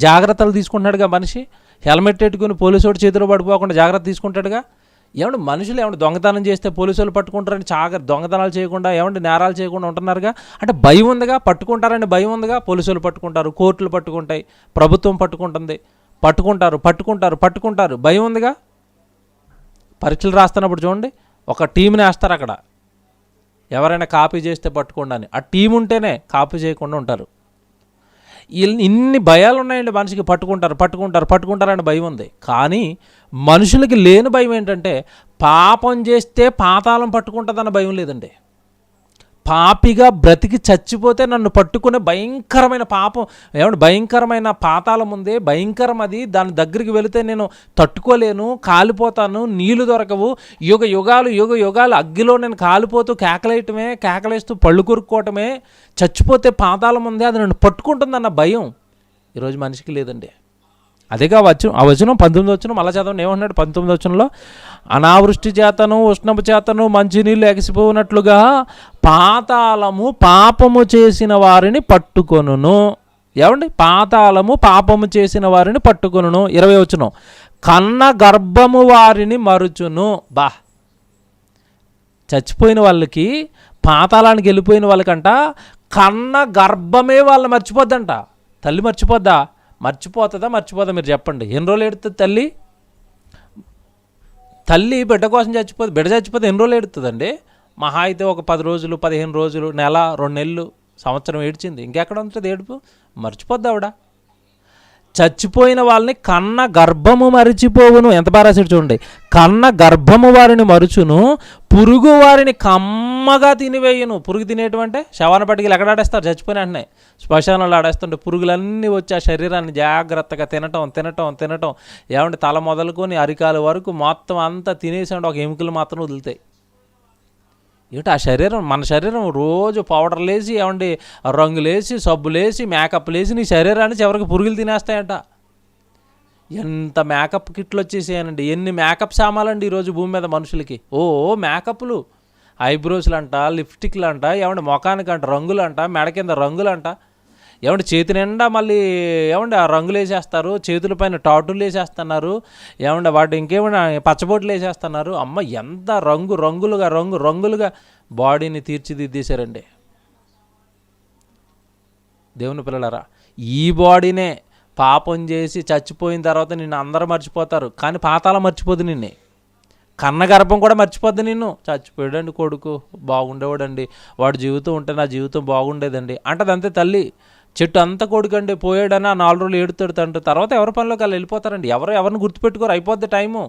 జాగ్రత్తలు తీసుకుంటున్నాడుగా మనిషి. హెల్మెట్ పెట్టుకుని పోలీసు వాడు చేతిలో పడిపోకుండా జాగ్రత్త తీసుకుంటాడుగా. ఏమంటే మనుషులు ఏమంటే దొంగతనం చేస్తే పోలీసు వాళ్ళు పట్టుకుంటారని దొంగతనాలు చేయకుండా ఏమంటే నేరాలు చేయకుండా ఉంటున్నారుగా. అంటే భయం ఉందిగా, పట్టుకుంటారని భయం ఉందిగా. పోలీసు వాళ్ళు పట్టుకుంటారు, కోర్టులు పట్టుకుంటాయి, ప్రభుత్వం పట్టుకుంటుంది, పట్టుకుంటారు భయం ఉందిగా. పరీక్షలు రాస్తున్నప్పుడు చూడండి, ఒక టీంని వేస్తారు అక్కడ, ఎవరైనా కాపీ చేస్తే పట్టుకోండి అని. ఆ టీం ఉంటేనే కాపీ చేయకుండా ఉంటారు. ఇన్ని భయాలు ఉన్నాయండి మనిషికి. పట్టుకుంటారని భయం ఉంది. కానీ మనుషులకి లేని భయం ఏంటంటే పాపం చేస్తే పాతాళం పట్టుకుంటుందన్న భయం లేదండి. పాపిగా బ్రతికి చచ్చిపోతే నన్ను పట్టుకునే భయంకరమైన పాపం, ఏమంటే భయంకరమైన పాతాళం ఉంది, భయంకరం అది. దాని దగ్గరికి వెళితే నేను తట్టుకోలేను, కాలిపోతాను, నీళ్లు దొరకవు, యుగాలు అగ్గిలో నేను కాలిపోతూ కేకలేస్తూ పళ్ళు కొరుక్కోవటమే, చచ్చిపోతే పాతాళం ఉంది, అది నన్ను పట్టుకుంటుందన్న భయం ఈరోజు మనిషికి లేదండి. అదేగా ఆ వచనం 19వ వచనం మళ్ళా చదవండి. ఏమన్నాడు 19వ వచనంలో? అనావృష్టి చేతను ఉష్ణపు చేతను మంచినీళ్ళు ఎగసిపోయినట్లుగా పాతాళము పాపము చేసిన వారిని పట్టుకొనును. ఏమండి? పాతాళము పాపము చేసిన వారిని పట్టుకొనును. 20వ వచనం, కన్న గర్భము వారిని మరుచును. చచ్చిపోయిన వాళ్ళకి, పాతాళానికి వెళ్ళిపోయిన వాళ్ళకంట కన్న గర్భమే వాళ్ళని మర్చిపోద్దంట. తల్లి మర్చిపోతుందా మీరు చెప్పండి. ఎన్ని రోజులు ఎడుతుంది తల్లి బిడ్డ కోసం బిడ్డ చచ్చిపోతే ఎన్ని రోజులు ఎడుతుందండి? మహా అయితే ఒక 10 రోజులు, 15 రోజులు, నెల, 2 నెలలు, సంవత్సరం ఏడ్చింది. ఇంకెక్కడ ఉంటుంది ఏడుపు? మర్చిపోద్ది ఆవిడ. చచ్చిపోయిన వాళ్ళని కన్న గర్భము మరిచిపోవును. ఎంత బాగా రాశాడు చూడండి. కన్న గర్భము వారిని మరుచును, పురుగు వారిని కమ్మగా తినివేయును. పురుగు తినేటువంటి శవాన పట్టుకెళ్ళి ఎక్కడ ఆడేస్తారు? చచ్చిపోయిన వెంటనే శ్మశానాలు ఆడేస్తుంటే పురుగులన్నీ వచ్చి ఆ శరీరాన్ని జాగ్రత్తగా తినటం ఏమంటే తల మొదలుకొని అరికాల వరకు మొత్తం అంతా తినేసాడు. ఒక ఎముకలు మాత్రం వదులుతాయి. ఏమిటి ఆ శరీరం? మన శరీరం రోజు పౌడర్లు వేసి, ఏమండి రంగులేసి, సబ్బులేసి, మేకప్లు వేసి నీ శరీరాన్ని చివరికి పురుగులు తినేస్తాయంట. ఎంత మేకప్ కిట్లు వచ్చేసాయనండి. ఎన్ని మేకప్ సామాలండి ఈరోజు భూమి మీద మనుషులకి. మేకప్లు, ఐబ్రోస్లు అంట, లిప్స్టిక్లు అంట, ఏమంటే ముఖానికంట రంగులంట, మెడ కింద రంగులంట, ఏమంటే చేతి నిండా మళ్ళీ ఏమంటే ఆ రంగులు వేసేస్తారు, చేతుల పైన టాటులు వేసేస్తున్నారు, ఏమంటే వాటి ఇంకేమైనా పచ్చబొట్లు వేసేస్తున్నారు. అమ్మ ఎంత రంగులుగా బాడీని తీర్చిదిద్దేశారండి. దేవుని పిల్లలారా, ఈ బాడీనే పాపం చేసి చచ్చిపోయిన తర్వాత నిన్ను అందరూ మర్చిపోతారు, కానీ పాతాళం మర్చిపోదు నిన్ను. కన్న గర్భం కూడా మర్చిపోద్ది నిన్ను. చచ్చిపోయాడండి కొడుకు, బాగుండేవాడండి, వాడు జీవితం ఉంటే నా జీవితం బాగుండేదండి అంటది అంతే తల్లి. చెట్టు అంతా కొడుకండి పోయాడని ఆ 4 రోజులు ఏడుతాడు తండ్రి. తర్వాత ఎవరి పనిలోకి వాళ్ళు వెళ్ళిపోతారండి. ఎవరిని గుర్తుపెట్టుకోరు. అయిపోద్ది టైము.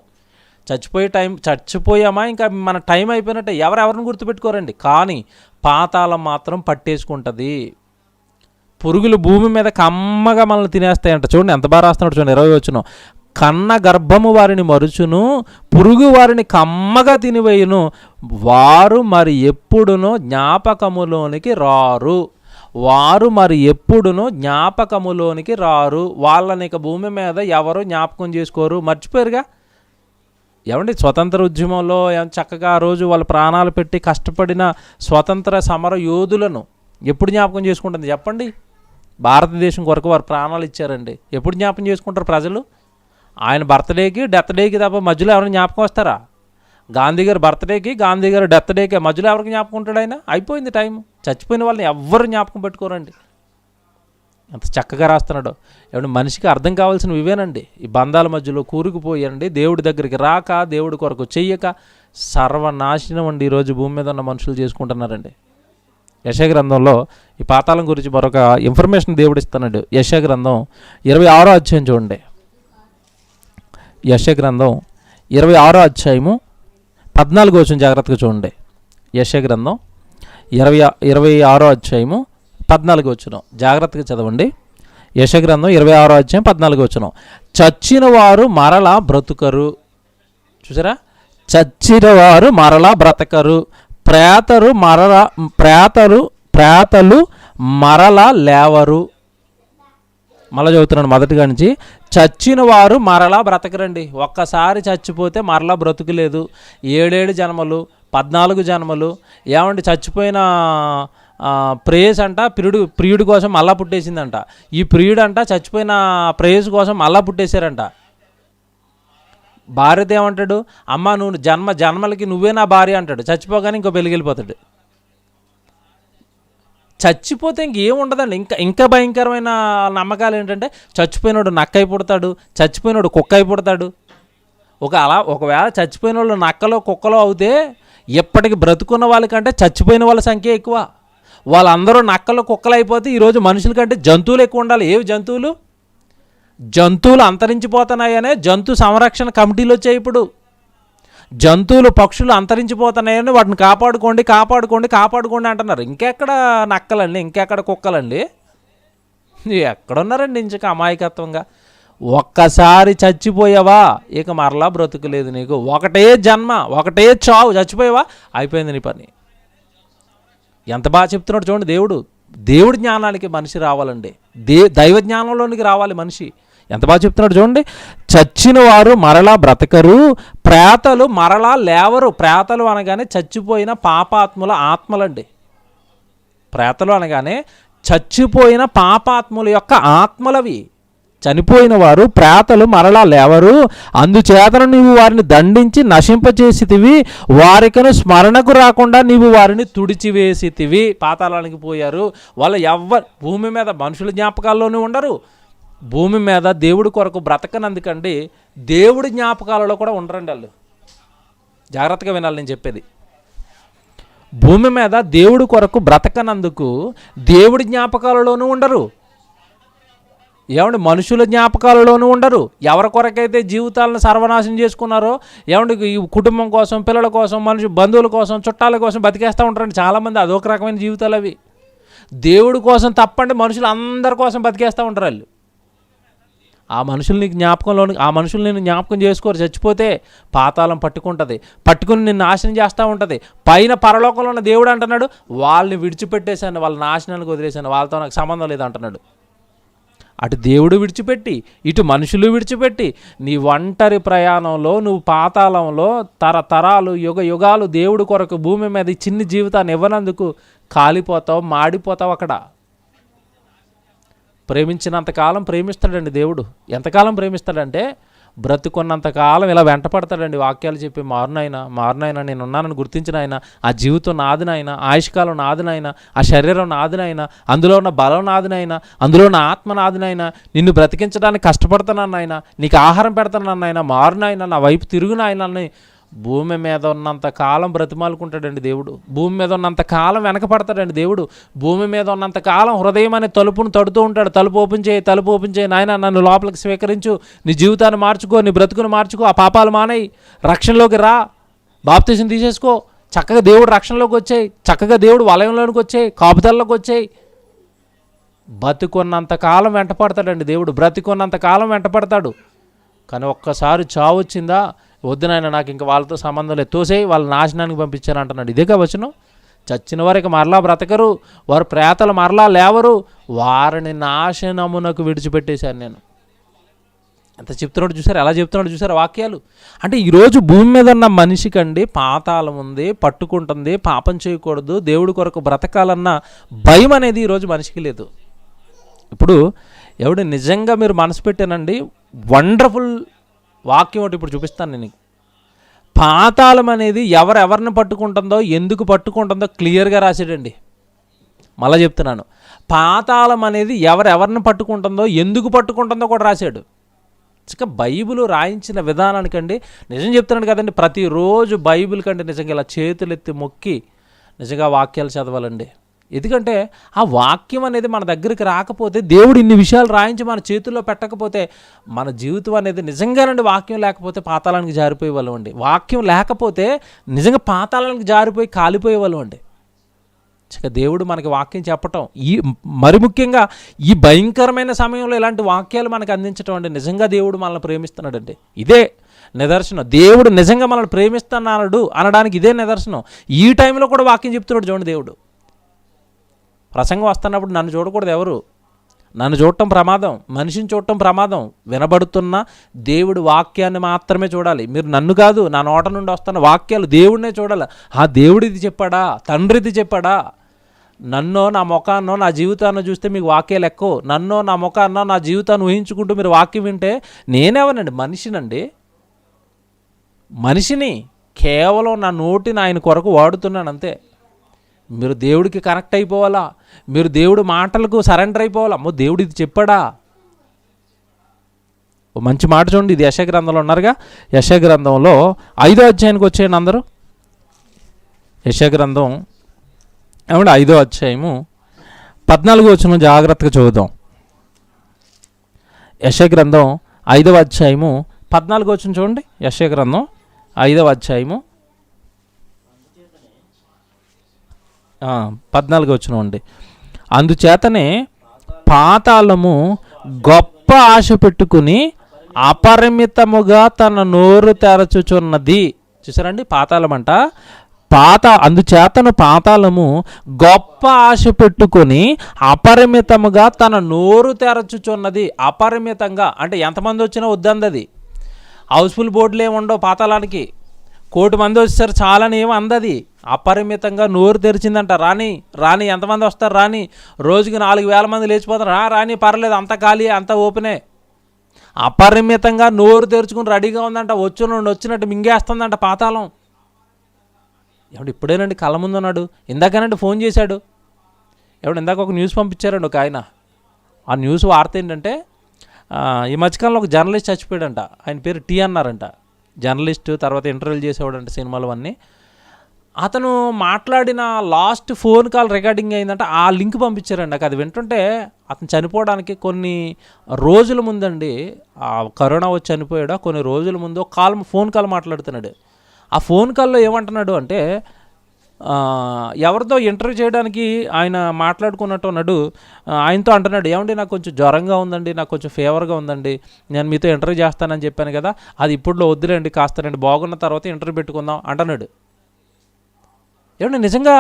చచ్చిపోయామా ఇంకా మన టైం అయిపోయినట్టే. ఎవరిని గుర్తుపెట్టుకోరండి. కానీ పాతాళం మాత్రం పట్టేసుకుంటుంది. పురుగులు భూమి మీద కమ్మగా మనల్ని తినేస్తాయంట. చూడండి ఎంత బాగా రాస్తున్నాడు చూడండి. 20వ వచనం, కన్న గర్భము వారిని మరుచును, పురుగు వారిని కమ్మగా తినివేయును, వారు మరి ఎప్పుడునో జ్ఞాపకములోనికి రారు. వాళ్ళని ఇక భూమి మీద ఎవరు జ్ఞాపకం చేసుకోరు, మర్చిపోయారుగా. ఏమండి స్వతంత్ర ఉద్యమంలో చక్కగా ఆ రోజు వాళ్ళ ప్రాణాలు పెట్టి కష్టపడిన స్వతంత్ర సమర యోధులను ఎప్పుడు జ్ఞాపకం చేసుకుంటుంది చెప్పండి? భారతదేశం కొరకు వారు ప్రాణాలు ఇచ్చారండి. ఎప్పుడు జ్ఞాపకం చేసుకుంటారు ప్రజలు? ఆయన బర్త్డేకి, డెత్ డేకి తప్ప మధ్యలో ఎవరైనా జ్ఞాపకం వస్తారా? గాంధీ గారి బర్త్డేకి, గాంధీ గారి డెత్ డేకి మధ్యలో ఎవరికి జ్ఞాపకం ఉంటాడు? ఆయన అయిపోయింది టైం. చచ్చిపోయిన వాళ్ళని ఎవ్వరు జ్ఞాపకం పెట్టుకోరండి. ఎంత చక్కగా రాస్తున్నాడు. ఏమంటే మనిషికి అర్థం కావాల్సినవి ఇవేనండి. ఈ బంధాల మధ్యలో కూరుకుపోయారండి, దేవుడి దగ్గరికి రాక, దేవుడి కొరకు చెయ్యక సర్వనాశనం అండి ఈరోజు భూమి మీద ఉన్న మనుషులు చేసుకుంటున్నారండి. యెషయా గ్రంథంలో ఈ పాతాళం గురించి మరొక ఇన్ఫర్మేషన్ దేవుడు ఇస్తున్నాడు. యెషయా గ్రంథం 26వ అధ్యాయం చూడండి. యెషయా గ్రంథం 26వ అధ్యాయము 14వ వచనం జాగ్రత్తగా చూడండి. యెషయా గ్రంథం 26వ అధ్యాయము 14వ వచనం జాగ్రత్తగా చదవండి. యెషయా గ్రంథం 26వ అధ్యాయం 14వ వచనం, చచ్చిన వారు మరలా బ్రతుకరు. చూసారా? చచ్చిన వారు మరలా బ్రతకరు, ప్రేతలు మరలా లేవరు. మళ్ళీ చదువుతున్నాను మొదటిగా నుంచి. చచ్చిన వారు మరలా బ్రతకరండి. ఒక్కసారి చచ్చిపోతే మరలా బ్రతుకులేదు. 7 జన్మలు, 14 జన్మలు. ఏమంటే చచ్చిపోయిన ప్రేయస్ అంట ప్రియుడి కోసం మళ్ళా పుట్టేసిందంట. ఈ ప్రియుడు అంట చచ్చిపోయిన ప్రేయస్ కోసం మళ్ళా పుట్టేశారంట. భార్యతో ఏమంటాడు, అమ్మ నువ్వు జన్మలకి నువ్వే నా భార్య అంటాడు. చచ్చిపోగానే ఇంకో పెళ్ళికి వెళ్ళిపోతాడు. చచ్చిపోతే ఇంకేముండదండి. ఇంకా భయంకరమైన నమ్మకాలు ఏంటంటే చచ్చిపోయినోడు నక్క అయి పుడతాడు, చచ్చిపోయినోడు కుక్క అయి పుడతాడు. ఒకవేళ చచ్చిపోయిన వాళ్ళు నక్కలో కుక్కలో అవుతే ఎప్పటికి బ్రతుకున్న వాళ్ళకంటే చచ్చిపోయిన వాళ్ళ సంఖ్య ఎక్కువ. వాళ్ళందరూ నక్కలు కుక్కలు అయిపోతే ఈరోజు మనుషుల కంటే జంతువులు ఎక్కువ ఉండాలి. ఏవి జంతువులు అంతరించిపోతున్నాయనే జంతు సంరక్షణ కమిటీలు వచ్చాయి. ఇప్పుడు జంతువులు పక్షులు అంతరించిపోతున్నాయని వాటిని కాపాడుకోండి అంటున్నారు. ఇంకెక్కడ నక్కలండి, ఇంకెక్కడ కుక్కలండి, ఎక్కడున్నారండి ఇంచక అమాయకత్వంగా. ఒక్కసారి చచ్చిపోయావా ఇక మరలా బ్రతుకులేదు నీకు. ఒకటే జన్మ, ఒకటే చావు, చచ్చిపోయావా అయిపోయింది నీ పని. ఎంత బాగా చెప్తున్నాడు చూడండి దేవుడి జ్ఞానానికి మనిషి రావాలండి. దైవ జ్ఞానంలోనికి రావాలి మనిషి. ఎంత బాగా చెప్తున్నాడు చూడండి. చచ్చిన వారు మరలా బ్రతకరు, ప్రేతలు మరలా లేవరు. ప్రేతలు అనగానే చచ్చిపోయిన పాపాత్ముల ఆత్మలండి. ప్రేతలు అనగానే చచ్చిపోయిన పాపాత్ముల యొక్క ఆత్మలవి. చనిపోయిన వారు ప్రేతలు మరలా లేవరు, అందుచేతను నీవు వారిని దండించి నశింపచేసితివి, వారికను స్మరణకు రాకుండా నీవు వారిని తుడిచివేసితివి. పాతాళానికి పోయారు వాళ్ళు. భూమి మీద మనుషుల జ్ఞాపకాల్లోనే ఉండరు. భూమి మీద దేవుడి కొరకు బ్రతకనందుకండి దేవుడి జ్ఞాపకాలలో కూడా ఉండరండి వాళ్ళు. జాగ్రత్తగా వినాలి నేను చెప్పేది. భూమి మీద దేవుడి కొరకు బ్రతకనందుకు దేవుడి జ్ఞాపకాలలోనూ ఉండరు. ఏమండి మనుషుల జ్ఞాపకాలలోనూ ఉండరు. ఎవరి కొరకైతే జీవితాలను సర్వనాశనం చేసుకున్నారో, ఏమండి ఈ కుటుంబం కోసం, పిల్లల కోసం, బంధువుల కోసం, చుట్టాల కోసం బతికేస్తూ ఉంటారండి చాలామంది. అదొక రకమైన జీవితాలు అవి. దేవుడి కోసం తప్పండి మనుషులు అందరి కోసం బతికేస్తూ ఉంటారు వాళ్ళు. ఆ మనుషుల్ని నేను జ్ఞాపకం చేసుకోరు. చచ్చిపోతే పాతాళం పట్టుకుని నిన్ను నాశనం చేస్తూ ఉంటుంది. పైన పరలోకంలో ఉన్న దేవుడు అంటున్నాడు, వాళ్ళని విడిచిపెట్టేశాను, వాళ్ళ నాశనానికి వదిలేశాను, వాళ్ళతో నాకు సంబంధం లేదు అంటున్నాడు. అటు దేవుడు విడిచిపెట్టి, ఇటు మనుషులు విడిచిపెట్టి, నీ ఒంటరి ప్రయాణంలో నువ్వు పాతాళంలో తరతరాలు యుగాలు దేవుడి కొరకు భూమి మీద ఈ చిన్ని జీవితాన్ని ఇవ్వనందుకు కాలిపోతావు, మాడిపోతావు. అక్కడ ప్రేమించినంతకాలం ప్రేమిస్తాడండి దేవుడు. ఎంతకాలం ప్రేమిస్తాడంటే బ్రతుకున్నంతకాలం ఇలా వెంటపడతాడండి. వాక్యాలు చెప్పి మారునైనా నేను ఉన్నానని గుర్తించిన ఆయన, ఆ జీవితం నాదినైనా, ఆయుష్కాలం నాదినైనా, ఆ శరీరం నాదినైనా, అందులో ఉన్న బలం నాదినైనా, అందులో ఉన్న ఆత్మ నాదినైనా, నిన్ను బ్రతికించడానికి కష్టపడుతున్నాను ఆయన, నీకు ఆహారం పెడతానన్న ఆయన, మారునైనా నా వైపు తిరుగునాయనని భూమి మీద ఉన్నంత కాలం బ్రతిమాలుకుంటాడండి దేవుడు. భూమి మీద ఉన్నంత కాలం వెనకపడతాడండి దేవుడు. భూమి మీద ఉన్నంత కాలం హృదయం అనే తలుపును తడుతూ ఉంటాడు. తలుపు ఓపెన్ చేయి నాయన, నన్ను లోపలికి స్వీకరించు, నీ జీవితాన్ని మార్చుకో, నీ బ్రతుకును మార్చుకో, ఆ పాపాలు మానేయి, రక్షణలోకి రా, బాప్తిసం తీసేసుకో, చక్కగా దేవుడు రక్షణలోకి వచ్చేయి, చక్కగా దేవుడు వలయంలోనికి వచ్చేయి, కాపుదల్లోకి వచ్చేయి. బతుకున్నంత కాలం వెంటపడతాడండి దేవుడు. బ్రతికున్నంత కాలం వెంటపడతాడు. కానీ ఒక్కసారి చావు వచ్చిందా, వద్దు నాయన నాకు ఇంకా వాళ్ళతో సంబంధం లేదు, తోసేయి, వాళ్ళ నాశనానికి పంపించాను అంటున్నాడు. ఇదేగా వచనం. చచ్చిన వారికి మరలా బ్రతకరు, వారు ప్రేతలు మరలా లేవరు, వారిని నాశనమునకు విడిచిపెట్టేశాను నేను. ఎంత చెప్తున్నాడు చూసారు, ఎలా చెప్తున్నాడు చూసారు వాక్యాలు. అంటే ఈరోజు భూమి మీద ఉన్న మనిషికండి పాతాళం ఉంది, పట్టుకుంటుంది, పాపం చేయకూడదు, దేవుడి కొరకు బ్రతకాలన్న భయం అనేది ఈరోజు మనిషికి లేదు. ఇప్పుడు ఎవడు నిజంగా మీరు మనసు పెట్టానండి, వండర్ఫుల్ వాక్యం ఒకటి ఇప్పుడు చూపిస్తాను నేను. పాతాళం అనేది ఎవరిని పట్టుకుంటుందో, ఎందుకు పట్టుకుంటుందో క్లియర్గా రాశాడండి. మళ్ళీ చెప్తున్నాను, పాతాళం అనేది ఎవరిని పట్టుకుంటుందో, ఎందుకు పట్టుకుంటుందో కూడా రాశాడు. ఇక బైబిల్ రాయించిన విధానానికండి నిజం చెప్తున్నాడు కదండి, ప్రతిరోజు బైబిల్ కంటే నిజంగా ఇలా చేతులెత్తి మొక్కి నిజంగా వాక్యాలు చదవాలండి. ఎందుకంటే ఆ వాక్యం అనేది మన దగ్గరికి రాకపోతే, దేవుడు ఇన్ని విషయాలు రాయించి మన చేతుల్లో పెట్టకపోతే, మన జీవితం అనేది నిజంగానండి వాక్యం లేకపోతే పాతాళానికి జారిపోయే వాళ్ళం అండి. వాక్యం లేకపోతే నిజంగా పాతాళానికి జారిపోయి కాలిపోయే వాళ్ళం అండి. ఇక దేవుడు మనకి వాక్యం చెప్పటం, మరి ముఖ్యంగా ఈ భయంకరమైన సమయంలో ఇలాంటి వాక్యాలు మనకు అందించడం అండి నిజంగా దేవుడు మనల్ని ప్రేమిస్తున్నాడండి. ఇదే నిదర్శనం. దేవుడు నిజంగా మనల్ని ప్రేమిస్తున్నాడు అనడానికి ఇదే నిదర్శనం. ఈ టైంలో కూడా వాక్యం చెప్తున్నాడు చూడండి దేవుడు. ప్రసంగం వస్తున్నప్పుడు నన్ను చూడకూడదు ఎవరు, నన్ను చూడటం ప్రమాదం, మనిషిని చూడటం ప్రమాదం. వినబడుతున్న దేవుడి వాక్యాన్ని మాత్రమే చూడాలి. మీరు నన్ను కాదు, నా నోట నుండి వస్తున్న వాక్యాలు దేవుడినే చూడాలి. ఆ దేవుడిది చెప్పాడా, తండ్రిది చెప్పాడా? నన్నో నా ముఖాన్నో నా జీవితాన్ని చూస్తే మీకు వాక్యాలు ఎక్కువ, నన్నో నా ముఖాన్నో నా జీవితాన్ని ఊహించుకుంటూ మీరు వాక్యం వింటే నేనేవనండి, మనిషినండి. మనిషిని కేవలం నా నోటిని ఆయన కొరకు వాడుతున్నాను అంతే. మీరు దేవుడికి కనెక్ట్ అయిపోవాలా, మీరు దేవుడి మాటలకు సరెండర్ అయిపోవాలా. అమ్మో దేవుడు ఇది చెప్పాడా? మంచి మాట చూడండి, ఇది యెషయా గ్రంథంలో ఉన్నారుగా. యెషయా గ్రంథంలో 5వ అధ్యాయానికి వచ్చేయండి అందరూ. యెషయా గ్రంథం 5వ అధ్యాయము 14వ వచనం జాగ్రత్తగా చదువుదాం. యెషయా గ్రంథం 5వ అధ్యాయము 14వ వచనం చూడండి. యెషయా గ్రంథం 5వ అధ్యాయము 14వ వచనం అండి. అందుచేతనే పాతాళము గొప్ప ఆశ పెట్టుకుని అపరిమితముగా తన నోరు తెరచుచున్నది. చూసారండి, పాతాళం అంట. అందుచేతను పాతాళము గొప్ప ఆశ పెట్టుకొని అపరిమితముగా తన నోరు తెరచుచున్నది. అపరిమితంగా అంటే ఎంతమంది వచ్చినా వద్దందది. హౌస్ఫుల్ బోర్డులు ఏమి ఉండవు పాతాళానికి. 1,000,000 మంది వచ్చేసారు చాలని ఏమి అందది. అపరిమితంగా నోరు తెరిచిందంట. రాని రాని ఎంతమంది వస్తారు రాని, రోజుకి 4,000 మంది లేచిపోతారు. రాని పర్లేదు, అంత ఖాళీ, అంత ఓపెనే. అపరిమితంగా నోరు తెరుచుకుని రెడీగా ఉందంట. వచ్చినట్టు మింగేస్తుందంట పాతాళం. ఎవడు ఇప్పుడేనండి కళ్ళ ముందు ఉన్నాడు. ఇందాకనండి ఫోన్ చేశాడు. ఇందాక ఒక న్యూస్ పంపించారండి ఒక ఆయన. ఆ న్యూస్ వార్త ఏంటంటే, ఈ మధ్యకాలంలో ఒక జర్నలిస్ట్ చచ్చిపోయాడంట. ఆయన పేరు టీ అన్నారంట. జర్నలిస్టు, తర్వాత ఇంటర్వ్యూలు చేసేవాడంట సినిమాలు అన్నీ. అతను మాట్లాడిన లాస్ట్ ఫోన్ కాల్ రికార్డింగ్ అయిందంట. ఆ లింక్ పంపించారండి. అది వింటుంటే అతను చనిపోవడానికి కొన్ని రోజుల ముందండి, ఆ కరోనా వచ్చి చనిపోయాడు. కొన్ని రోజుల ముందు ఫోన్ కాల్ మాట్లాడుతున్నాడు. ఆ ఫోన్ కాల్లో ఏమంటున్నాడు అంటే, ఎవరితో ఇంటర్వ్యూ చేయడానికి ఆయన మాట్లాడుకున్నట్టు ఉన్నాడు. ఆయనతో అంటున్నాడు, ఏమండి నాకు కొంచెం జ్వరంగా ఉందండి, నాకు కొంచెం ఫీవర్గా ఉందండి, నేను మీతో ఇంటర్వ్యూ చేస్తానని చెప్పాను కదా, అది ఇప్పుడులో వద్దులేండి, కాస్తానండి, బాగున్న తర్వాత ఇంటర్వ్యూ పెట్టుకుందాం అంటున్నాడు. నిజంగా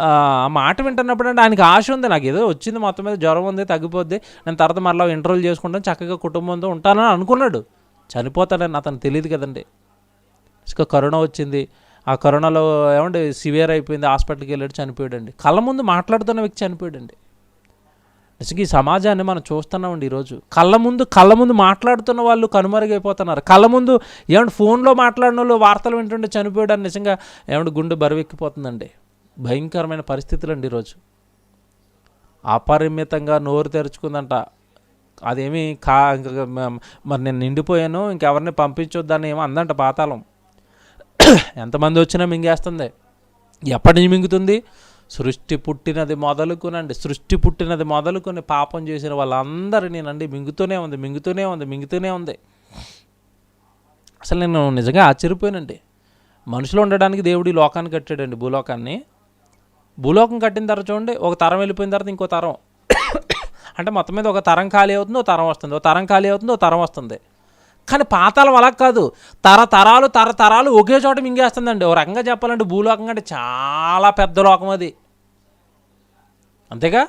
ఆ మాట వింటున్నప్పుడు అంటే ఆయనకి ఆశ ఉంది, నాకు ఏదో వచ్చింది, మొత్తం మీద జ్వరం ఉంది, తగ్గిపోద్ది, నేను తర్వాత మరలా ఇంటర్వ్యూలు చేసుకుంటాను, చక్కగా కుటుంబంతో ఉంటానని అనుకున్నాడు. చనిపోతాడని అతను తెలియదు కదండి. కరోనా వచ్చింది. ఆ కరోనాలో సివియర్ అయిపోయింది, హాస్పిటల్కి వెళ్ళాడు, చనిపోయాడండి. కళ్ళ ముందు మాట్లాడుతున్న వ్యక్తి చనిపోయాడండి. నిజంగా ఈ సమాజాన్ని మనం చూస్తున్నామండి ఈరోజు. కళ్ళ ముందు మాట్లాడుతున్న వాళ్ళు కనుమరుగైపోతున్నారు. కళ్ళ ముందు ఫోన్లో మాట్లాడిన వాళ్ళు వార్తలు వింటుంటే చనిపోయాడని నిజంగా గుండె బరువెక్కిపోతుందండి. భయంకరమైన పరిస్థితులు అండి ఈరోజు. అపరిమితంగా నోరు తెరుచుకుందంట. అదేమి మరి నేను నిండిపోయాను, ఇంకెవరిని పంపించొద్దని ఏమో అందంట పాతాళం. ఎంతమంది వచ్చినా మింగేస్తుంది. ఎప్పటి నుంచి మింగుతుంది? సృష్టి పుట్టినది మొదలుకొని పాపం చేసిన వాళ్ళందరినీ మింగుతూనే ఉంది. అసలు నేను నిజంగా ఆశ్చర్యపోయానండి. మనుషులు ఉండడానికి దేవుడు ఈ లోకాన్ని కట్టాడండి, భూలోకం కట్టిన తర్వాత చూడండి, ఒక తరం వెళ్ళిపోయిన తర్వాత ఇంకో తరం. అంటే మొత్తం మీద ఒక తరం ఖాళీ అవుతుంది, ఒక తరం వస్తుంది, కానీ పాతాళం అలా కాదు. తరతరాలు ఒకే చోట మింగేస్తుందండి. ఒక రకంగా చెప్పాలంటే భూలోకం అంటే చాలా పెద్ద లోకం అది, అంతేగా.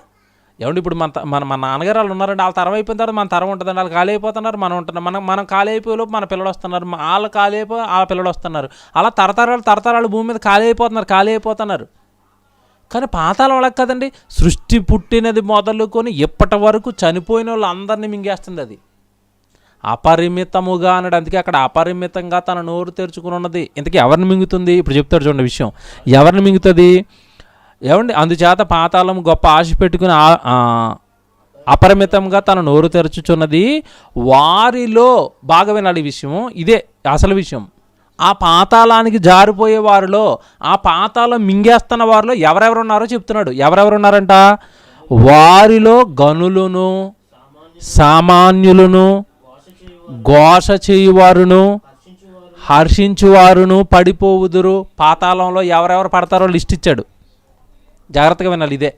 ఇప్పుడు మన నాన్నగారు వాళ్ళు ఉన్నారండి, వాళ్ళ తరం అయిపోయిన తర్వాత మన తరం ఉంటుందండి. వాళ్ళు ఖాళీ అయిపోతున్నారు, మనం ఉంటున్నాం. మనం ఖాళీ అయిపోయేలోపు మన పిల్లలు వస్తున్నారు, వాళ్ళు ఖాళీ అయిపోయి వాళ్ళ పిల్లలు వస్తున్నారు. అలా తరతరాలు భూమి మీద ఖాళీ అయిపోతున్నారు. కానీ పాతాళం అలా కదండి. సృష్టి పుట్టినది మొదలుకొని ఇప్పటి వరకు చనిపోయిన వాళ్ళు అందరినీ మింగేస్తుంది అది. అపరిమితముగా అన్నాడు. అందుకే అక్కడ అపరిమితంగా తన నోరు తెరుచుకుని ఉన్నది. ఇంతకీ ఎవరిని మింగుతుంది? ఇప్పుడు చెప్తాడు చూడండి విషయం. ఎవరిని మింగుతుంది? అందుచేత పాతాళం గొప్ప ఆశ పెట్టుకుని అపరిమితంగా తన నోరు తెరచుచున్నది. వారిలో బాగా వినాలి ఈ విషయం, ఇదే అసలు విషయం. ఆ పాతాళానికి జారిపోయే వారిలో, ఆ పాతాళం మింగేస్తున్న వారిలో ఎవరెవరు ఉన్నారో చెప్తున్నాడు. ఎవరెవరున్నారంట? వారిలో గనులను, సామాన్యులను, ఘోష చేయువారును, హర్షించువారును పడిపోవుదురు. పాతాళంలో ఎవరెవరు పడతారో లిస్ట్ ఇచ్చాడు. జాగ్రత్తగా వినాలి, ఇదే.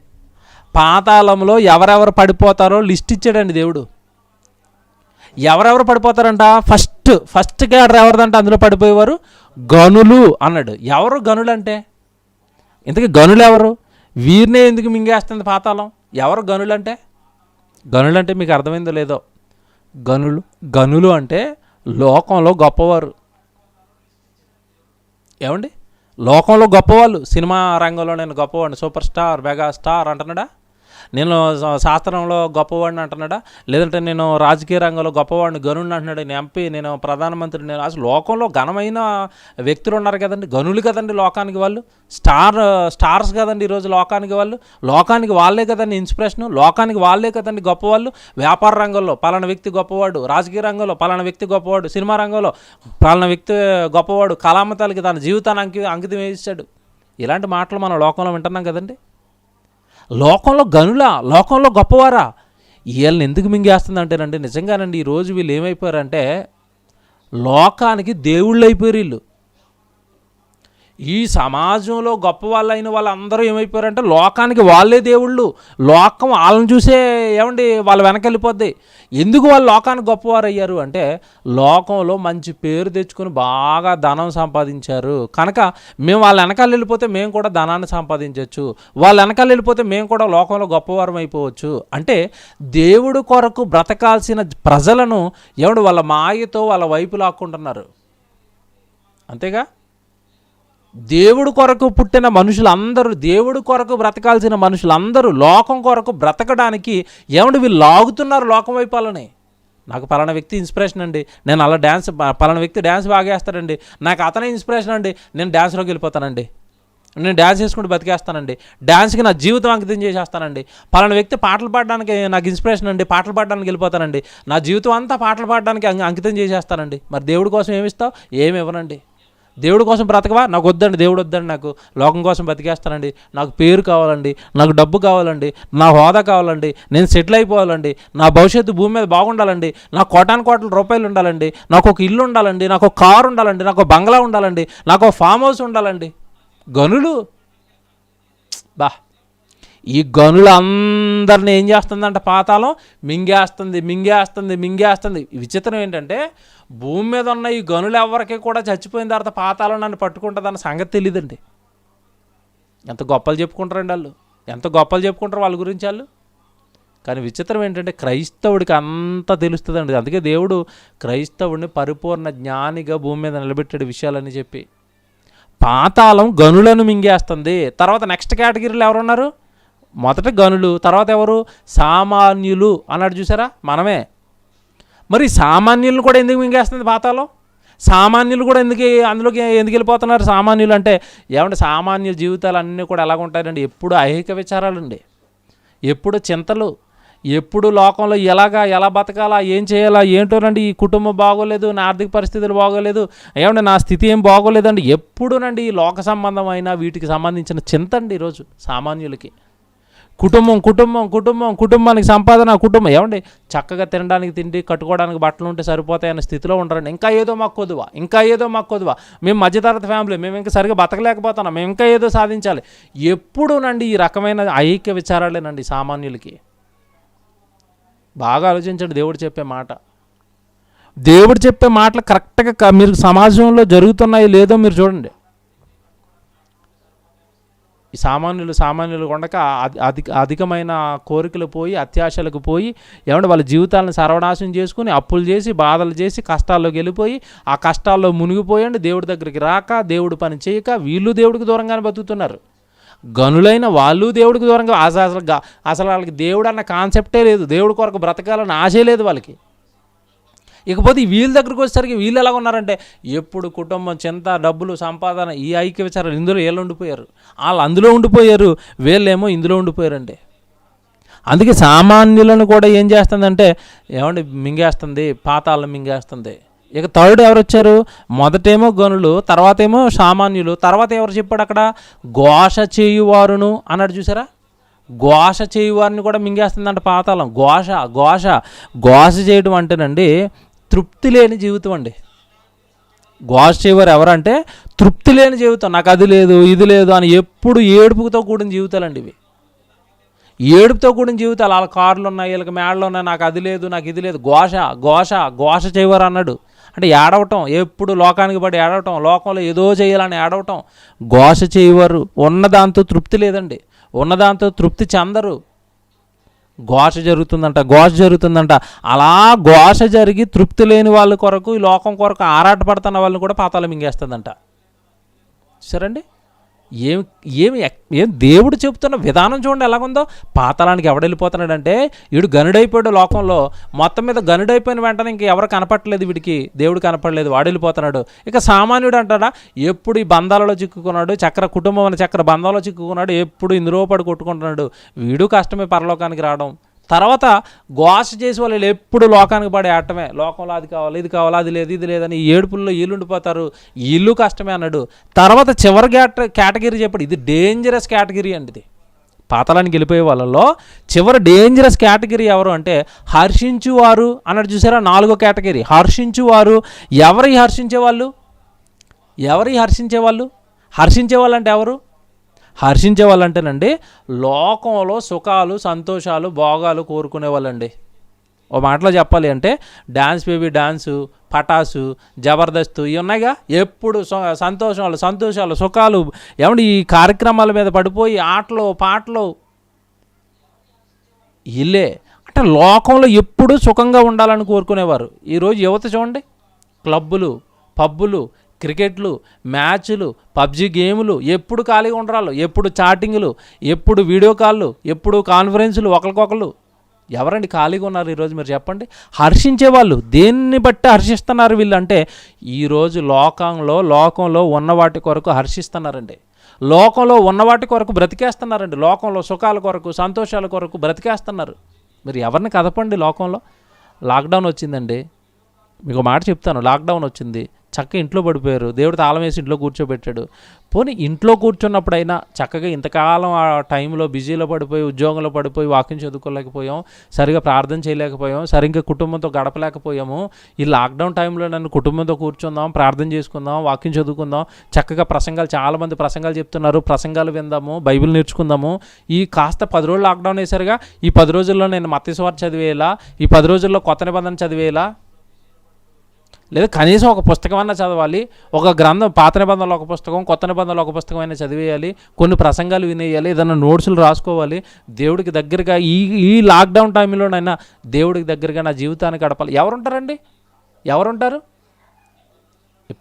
పాతాళంలో ఎవరెవరు పడిపోతారో లిస్ట్ ఇచ్చాడండి దేవుడు. ఎవరెవరు పడిపోతారంట? First cadre ఎవరిదంట? అందులో పడిపోయేవారు గనులు అన్నాడు. ఎవరు గనులు అంటే? ఇంతకీ గనులు ఎవరు? వీరినే ఎందుకు మింగేస్తుంది పాతాళం? ఎవరు గనులు అంటే మీకు అర్థమైందో లేదో. గనులు అంటే లోకంలో గొప్పవారు. లోకంలో గొప్పవాళ్ళు. సినిమా రంగంలో నేను గొప్పవాడిని, సూపర్ స్టార్, మెగా స్టార్ అంటున్నాడా? నేను శాస్త్రంలో గొప్పవాడిని అంటున్నాడా, లేదంటే నేను రాజకీయ రంగంలో గొప్పవాడిని గనుడిని అంటున్నాడు, నేను ఎంపీ, నేను ప్రధానమంత్రి, నేను అసలు లోకంలో ఘనమైన వ్యక్తులు ఉన్నారు కదండి, గనులు కదండి లోకానికి వాళ్ళు, స్టార్స్ కదండి ఈరోజు లోకానికి వాళ్ళు, లోకానికి వాళ్ళే కదండి ఇన్స్పిరేషను, లోకానికి వాళ్ళే కదండి గొప్పవాళ్ళు. వ్యాపార రంగంలో పలానా వ్యక్తి గొప్పవాడు, రాజకీయ రంగంలో పలానా వ్యక్తి గొప్పవాడు, సినిమా రంగంలో పలానా వ్యక్తి గొప్పవాడు, కళామతాలకి తన జీవితాన్ని అంకితం వేయించాడు. ఇలాంటి మాటలు మనం లోకంలో వింటున్నాం కదండి. లోకంలో గనులా, లోకంలో గొప్పవారా, వీళ్ళని ఎందుకు మింగేస్తుంది అంటేనండి, నిజంగానండి ఈరోజు వీళ్ళు ఏమైపోయారంటే లోకానికి దేవుళ్ళు అయిపోయారు వీళ్ళు. ఈ సమాజంలో గొప్ప వాళ్ళు అయిన వాళ్ళందరూ ఏమైపోయారంటే లోకానికి వాళ్ళే దేవుళ్ళు, లోకం వాళ్ళని చూసే ఏమండి వాళ్ళ వెనకెళ్ళిపోద్ది. ఎందుకు వాళ్ళు లోకానికి గొప్పవారు అయ్యారు అంటే లోకంలో మంచి పేరు తెచ్చుకొని బాగా ధనం సంపాదించారు కనుక మేము వాళ్ళ వెనకాల వెళ్ళిపోతే మేము కూడా ధనాన్ని సంపాదించవచ్చు, వాళ్ళ వెనకాల వెళ్ళిపోతే మేము కూడా లోకంలో గొప్పవారం అయిపోవచ్చు. అంటే దేవుడు కొరకు బ్రతకాల్సిన ప్రజలను ఏమండి వాళ్ళ మాయతో వాళ్ళ వైపు లాక్కుంటున్నారు. అంతేగా, దేవుడు కొరకు పుట్టిన మనుషులందరూ, దేవుడు కొరకు బ్రతకాల్సిన మనుషులందరూ లోకం కొరకు బ్రతకడానికి ఏమంటే వీళ్ళు లాగుతున్నారు లోకం వైపాలని. నాకు పలానా వ్యక్తి ఇన్స్పిరేషన్ అండి, నేను అలా పలానా వ్యక్తి డ్యాన్స్ బాగా వేస్తాడండి, నాకు అతనే ఇన్స్పిరేషన్ అండి, నేను డ్యాన్స్లోకి వెళ్ళిపోతానండి, నేను డ్యాన్స్ చేసుకుంటూ బతికేస్తానండి, డ్యాన్స్కి నా జీవితం అంకితం చేసేస్తానండి. పలానా వ్యక్తి పాటలు పాడడానికి నాకు ఇన్స్పిరేషన్ అండి, పాటలు పాడడానికి వెళ్ళిపోతానండి, నా జీవితం అంతా పాటలు పాడడానికి అంకితం చేసేస్తానండి. మరి దేవుడి కోసం ఏమిస్తావు? ఏమి ఇవ్వనండి. దేవుడి కోసం బ్రతకవా? నాకు వద్దండి, దేవుడు వద్దండి, నాకు లోకం కోసం బతికేస్తానండి, నాకు పేరు కావాలండి, నాకు డబ్బు కావాలండి, నా హోదా కావాలండి, నేను సెటిల్ అయిపోవాలండి, నా భవిష్యత్తు భూమి మీద బాగుండాలండి, నాకు కోటాను రూపాయలు ఉండాలండి, నాకు ఒక ఇల్లు ఉండాలండి, నాకు ఒక కారు ఉండాలండి, నాకు ఒక బంగ్లా ఉండాలండి, నాకు ఒక ఫామ్ హౌస్ ఉండాలండి. గనులు బా, ఈ గనులందరినీ ఏం చేస్తుందంట పాతాళం మింగేస్తుంది. విచిత్రం ఏంటంటే భూమి మీద ఉన్న ఈ గనులు ఎవరికి కూడా చచ్చిపోయిన తర్వాత పాతాళం నన్ను పట్టుకుంటుందన్న సంగతి తెలియదండి. ఎంత గొప్పలు చెప్పుకుంటారండి వాళ్ళు, ఎంత గొప్పలు చెప్పుకుంటారు వాళ్ళ గురించి వాళ్ళు. కానీ విచిత్రం ఏంటంటే క్రైస్తవుడికి అంతా తెలుస్తుందండి. అందుకే దేవుడు క్రైస్తవుడిని పరిపూర్ణ జ్ఞానిగా భూమి మీద నిలబెట్టాడు విషయాలని చెప్పి. పాతాళం గనులను మింగేస్తుంది. తర్వాత నెక్స్ట్ కేటగిరీలో ఎవరున్నారు? మొదట గనులు, తర్వాత ఎవరు? సామాన్యులు అన్నాడు చూసారా, మనమే. మరి సామాన్యులను కూడా ఎందుకు మింగేస్తుంది పాతాళం? సామాన్యులు కూడా అందులోకి ఎందుకు వెళ్ళిపోతున్నారు? సామాన్యులు అంటే ఏమంటే సామాన్యుల జీవితాలు అన్నీ కూడా ఎలాగ ఉంటాయండి? ఎప్పుడు ఐహిక విచారాలండి, ఎప్పుడు చింతలు, ఎప్పుడు లోకంలో ఎలా బతకాలా, ఏం చేయాలా, ఏంటోనండి, ఈ కుటుంబం బాగోలేదు, నా ఆర్థిక పరిస్థితులు బాగోలేదు, ఏమంటే నా స్థితి ఏం బాగోలేదండి, ఎప్పుడునండి ఈ లోక సంబంధమైన వీటికి సంబంధించిన చింత అండి ఈరోజు సామాన్యులకి. కుటుంబానికి సంపాదన, ఏమండి చక్కగా తినడానికి తిండి, కట్టుకోవడానికి బట్టలు ఉంటే సరిపోతాయన్న స్థితిలో ఉండరండి. ఇంకా ఏదో మాకు కొదువా, మేము మధ్యతరగతి ఫ్యామిలీ, మేము ఇంకా సరిగా బతకలేకపోతున్నాం, మేము ఇంకా ఏదో సాధించాలి. ఎప్పుడునండి ఈ రకమైన ఐక్య విచారాలేనండి సామాన్యులకి. బాగా ఆలోచించండి. దేవుడు చెప్పే మాటలు కరెక్ట్గా మీరు సమాజంలో జరుగుతున్నాయి లేదో మీరు చూడండి. ఈ సామాన్యులు ఉండక అధికమైన కోరికలు పోయి, అత్యాశలకు పోయి, ఏమంటే వాళ్ళ జీవితాలను సర్వనాశనం చేసుకుని, అప్పులు చేసి, బాధలు చేసి, కష్టాల్లోకి వెళ్ళిపోయి, ఆ కష్టాల్లో మునిగిపోయండి, దేవుడి దగ్గరికి రాక, దేవుడు పని చేయక, వీళ్ళు దేవుడికి దూరంగానే బతుకుతున్నారు. గనులైన వాళ్ళు దేవుడికి దూరంగా, అసలు వాళ్ళకి దేవుడు అన్న కాన్సెప్టే లేదు, దేవుడి కొరకు బ్రతకాలని ఆశే లేదు వాళ్ళకి. ఇకపోతే వీళ్ళ దగ్గరికి వచ్చేసరికి వీళ్ళు ఎలా ఉన్నారంటే ఎప్పుడు కుటుంబం, చింత, డబ్బులు, సంపాదన, ఈ ఐక్య విచారాలు, ఇందులో వీళ్ళు ఉండిపోయారు, వాళ్ళు అందులో ఉండిపోయారు, వీళ్ళేమో ఇందులో ఉండిపోయారండి. అందుకే సామాన్యులను కూడా ఏం చేస్తుందంటే ఏమంటే మింగేస్తుంది, పాతాళం మింగేస్తుంది. ఇక థర్డ్ ఎవరు వచ్చారు? మొదటేమో గనులు, తర్వాత ఏమో సామాన్యులు, తర్వాత ఎవరు చెప్పాడు అక్కడ? ఘోష చేయువారును అన్నాడు చూసారా. ఘోష చేయువారిని కూడా మింగేస్తుందంట పాతాళం. ఘోష చేయడం అంటేనండి తృప్తి లేని జీవితం అండి. ఘోష చేయవారు ఎవరంటే తృప్తి లేని జీవితం, నాకు అది లేదు, ఇది లేదు అని ఎప్పుడు ఏడుపుతో కూడిన జీవితాలండి ఇవి. ఏడుపుతో కూడిన జీవితాలు. వాళ్ళ కార్లు ఉన్నాయి, వీళ్ళకి మేడలు ఉన్నాయి, నాకు అది లేదు, నాకు ఇది లేదు. ఘోష చేయవారు అన్నాడు అంటే ఏడవటం, ఎప్పుడు లోకానికి పడి ఏడవటం, లోకంలో ఏదో చేయాలని ఏడవటం. ఘోష చేయవారు. ఉన్నదాంతో తృప్తి లేదండి, ఉన్నదాంతో తృప్తి చెందరు. ఘోష జరుగుతుందంట. అలా ఘోష జరిగి తృప్తి లేని వాళ్ళ కొరకు, ఈ లోకం కొరకు ఆరాటపడుతున్న వాళ్ళని కూడా పాతాళం మింగేస్తుందంట. సరేండి, ఏం ఏమి ఏం దేవుడు చెప్తున్న విధానం చూడండి ఎలాగుందో. పాతాళానికి ఎవడు వెళ్ళిపోతున్నాడంటే వీడు గనుడైపోయాడు లోకంలో, మొత్తం మీద గనుడైపోయిన వెంటనే ఇంక ఎవరు కనపట్టలేదు, వీడికి దేవుడు కనపడలేదు, వాడు వెళ్ళిపోతున్నాడు. ఇక సామాన్యుడు అంటాడా, ఎప్పుడు ఈ బంధాలలో చిక్కుకున్నాడు, కుటుంబం అనే చక్ర బంధాలలో చిక్కుకున్నాడు, ఎప్పుడు ఇందులో పడి కొట్టుకుంటున్నాడు, వీడు కష్టమే పరలోకానికి రావడం. తర్వాత ఘోష చేసి వాళ్ళు ఎప్పుడు లోకానికి పడే ఆటమే, లోకంలో అది కావాలి ఇది కావాలి అది లేదు ఇది లేదని ఏడుపుల్లో వీళ్ళు ఉండిపోతారు, ఇల్లు కష్టమే అన్నాడు. తర్వాత చివరి కేటగిరీ చెప్పాడు, ఇది డేంజరస్ కేటగిరీ అండి. ఇది పాతాళానికి వెళ్ళిపోయే వాళ్ళలో చివరి డేంజరస్ కేటగిరీ ఎవరు అంటే హర్షించువారు అన్నాడు. చూసారా, 4వ కేటగిరీ హర్షించువారు. ఎవరి హర్షించేవాళ్ళు? హర్షించేవాళ్ళు అంటే ఎవరు? హర్షించే వాళ్ళంటేనండి లోకంలో సుఖాలు సంతోషాలు భోగాలు కోరుకునే వాళ్ళండి. ఓ మాటలో చెప్పాలి అంటే డ్యాన్స్ బేబీ డ్యాన్సు, పటాసు, జబర్దస్త్ ఇవి ఉన్నాయిగా, ఎప్పుడు సంతోషాలు సుఖాలు ఏమంటే ఈ కార్యక్రమాల మీద పడిపోయి ఆటలు పాటలు ఇల్లే అంటే లోకంలో ఎప్పుడు సుఖంగా ఉండాలని కోరుకునేవారు. ఈరోజు యువత చూడండి, క్లబ్బులు, పబ్బులు, క్రికెట్లు, మ్యాచ్లు, పబ్జి గేములు, ఎప్పుడు ఖాళీగా ఉండరాళ్ళు, ఎప్పుడు చాటింగ్లు, ఎప్పుడు వీడియో కాళ్ళు, ఎప్పుడు కాన్ఫరెన్సులు, ఒకరికొకరు. ఎవరండి ఖాళీగా ఉన్నారు ఈరోజు మీరు చెప్పండి? హర్షించేవాళ్ళు. దేన్ని బట్టి హర్షిస్తున్నారు వీళ్ళు అంటే ఈరోజు లోకంలో ఉన్న వాటి కొరకు హర్షిస్తున్నారండి. లోకంలో ఉన్న వాటి కొరకు బ్రతికేస్తున్నారండి. లోకంలో సుఖాల కొరకు సంతోషాల కొరకు బ్రతికేస్తున్నారు. మీరు ఎవరిని కదపండి. లోకంలో లాక్డౌన్ వచ్చిందండి, మీకు మాట చెప్తాను, లాక్డౌన్ వచ్చింది, చక్కగా ఇంట్లో పడిపోయారు, దేవుడు తాళం వేసి ఇంట్లో కూర్చోబెట్టాడు. పోనీ ఇంట్లో కూర్చున్నప్పుడైనా చక్కగా ఇంతకాలం ఆ టైంలో బిజీలో పడిపోయి ఉద్యోగంలో పడిపోయి వాక్యం చదువుకోలేకపోయాం, సరిగా ప్రార్థన చేయలేకపోయాం, సరిగ్గా కుటుంబంతో గడపలేకపోయాము. ఈ లాక్డౌన్ టైంలో నన్ను కుటుంబంతో కూర్చుందాం, ప్రార్థన చేసుకుందాం, వాక్యం చదువుకుందాం, చక్కగా ప్రసంగాలు చాలామంది ప్రసంగాలు చెప్తున్నారు, ప్రసంగాలు విందాము, బైబిల్ నేర్చుకుందాము. ఈ కాస్త 10 రోజులు లాక్డౌన్ వేసారుగా, ఈ 10 రోజుల్లో నేను మత్తయి సువార్త చదివేలా, ఈ 10 రోజుల్లో కొత్త నిబంధన చదివేలా, లేదా కనీసం ఒక పుస్తకమైనా చదవాలి, ఒక గ్రంథం పాత నిబంధనలు ఒక పుస్తకం కొత్త నిబంధనలు ఒక పుస్తకం అయినా చదివేయాలి, కొన్ని ప్రసంగాలు వినేయాలి, ఏదైనా నోట్సులు రాసుకోవాలి, దేవుడికి దగ్గరగా ఈ లాక్డౌన్ టైంలోనైనా దేవుడికి దగ్గరగా నా జీవితాన్ని గడపాలి. ఎవరుంటారు?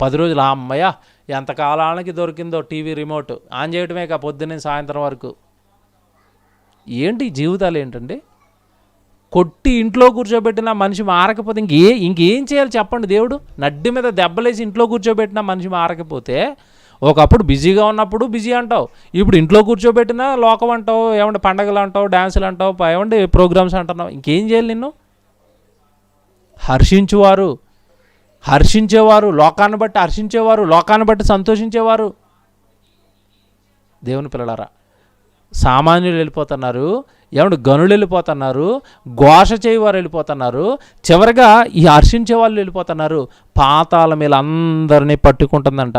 10 రోజులు అమ్మయ్య ఎంతకాలానికి దొరికిందో టీవీ రిమోట్ ఆన్ చేయడమే పొద్దున్నే సాయంత్రం వరకు. ఏంటి జీవితాలు ఏంటండి? కొట్టి ఇంట్లో కూర్చోబెట్టిన మనిషి మారకపోతే ఇంకేం చేయాలి చెప్పండి? దేవుడు నడ్డి మీద దెబ్బలేసి ఇంట్లో కూర్చోబెట్టిన మనిషి మారకపోతే, ఒకప్పుడు బిజీగా ఉన్నప్పుడు బిజీ అంటావు, ఇప్పుడు ఇంట్లో కూర్చోబెట్టినా లోకం అంటావు, ఏమంటే పండగలు అంటావు, డ్యాన్సులు అంటావు, ఏమంటే ప్రోగ్రామ్స్ అంటున్నావు. ఇంకేం చేయాలి నిన్ను? హర్షించేవారు, లోకాన్ని బట్టి హర్షించేవారు, లోకాన్ని బట్టి సంతోషించేవారు. దేవుని పిల్లలారా, సామాన్యులు వెళ్ళిపోతున్నారు, ఏమంటే గనులు వెళ్ళిపోతున్నారు, ఘోష చేయవారు వెళ్ళిపోతున్నారు, చివరిగా ఈ హర్షించే వాళ్ళు వెళ్ళిపోతున్నారు. పాతాళం వీళ్ళందరినీ పట్టుకుంటుందంట.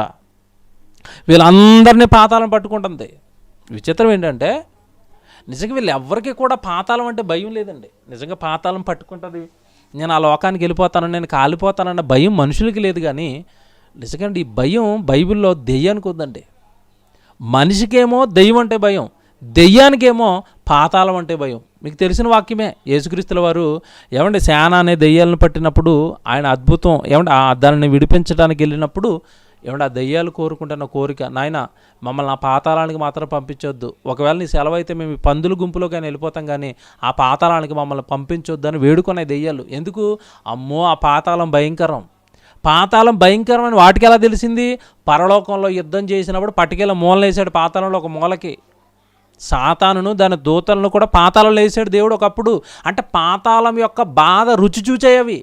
వీళ్ళందరినీ పాతాళం పట్టుకుంటుంది. విచిత్రం ఏంటంటే నిజంగా వీళ్ళు ఎవరికి కూడా పాతాళం అంటే భయం లేదండి. నిజంగా పాతాళం పట్టుకుంటుంది, నేను ఆ లోకానికి వెళ్ళిపోతాను, నేను కాలిపోతానన్న భయం మనుషులకి లేదు. కానీ నిజంగా ఈ భయం బైబిల్లో దెయ్యానికి ఉందండి. మనిషికేమో దెయ్యం అంటే భయం, దెయ్యానికేమో పాతాళం అంటే భయం. మీకు తెలిసిన వాక్యమే, యేసుక్రీస్తుల వారు ఏమంటే శానా అనే దెయ్యాలను పట్టినప్పుడు ఆయన అద్భుతం ఏమంటే దానిని విడిపించడానికి వెళ్ళినప్పుడు ఏమంటే ఆ దెయ్యాలు కోరుకుంటున్న కోరిక, నాయన మమ్మల్ని ఆ పాతాళానికి మాత్రం పంపించొద్దు, ఒకవేళ నీ సెలవు అయితే మేము పందుల గుంపులోకి వెళ్ళిపోతాం, కానీ ఆ పాతాళానికి మమ్మల్ని పంపించొద్దు అని వేడుకునే దెయ్యాలు. ఎందుకు? అమ్మో ఆ పాతాళం భయంకరం అని వాటికి ఎలా తెలిసింది? పరలోకంలో యుద్ధం చేసినప్పుడు పట్టుకెళ్ళ మూలన వేసాడు పాతాళంలో ఒక మూలకి. సాతానును దాని దూతలను కూడా పాతాళంలో వేసాడు దేవుడు ఒకప్పుడు. అంటే పాతాళం యొక్క బాధ రుచి చూచాయి.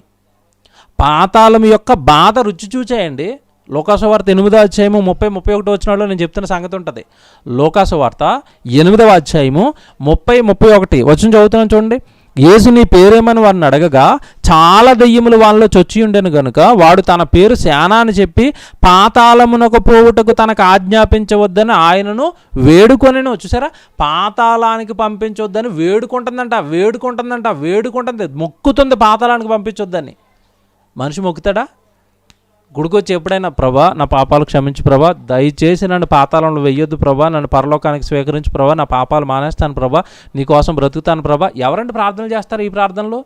లోకాసు వార్త 8వ అధ్యాయము 30-31 వచనాల్లో నేను చెప్తున్న సంగతి ఉంటుంది. లోకాసు వార్త 8వ అధ్యాయము 30-31 వచనం చదువుతున్నాను చూడండి. యేసు నీ పేరేమని వారిని అడగగా చాలా దెయ్యములు వాళ్ళలో చొచ్చి ఉండెను గనుక వాడు తన పేరు శానా అని చెప్పి పాతాళమునకు పోవుటకు తనకు ఆజ్ఞాపించవద్దని ఆయనను వేడుకొనెను. చూసారా, పాతాళానికి పంపించొద్దని వేడుకుంటుంది, మొక్కుతుంది పాతాళానికి పంపించొద్దని. మనిషి మొక్కుతాడా? గుడికొచ్చి ఎప్పుడైనా ప్రభా నా పాపాలు క్షమించు ప్రభా, దయచేసి నన్ను పాతాళంలో వెయ్యొద్దు ప్రభా, నన్ను పరలోకానికి స్వీకరించు ప్రభా, నా పాపాలు మానేస్తాను ప్రభా, నీకోసం బ్రతుకుతాను ప్రభా. ఎవరంటే ప్రార్థనలు చేస్తారు? ఈ ప్రార్థనలో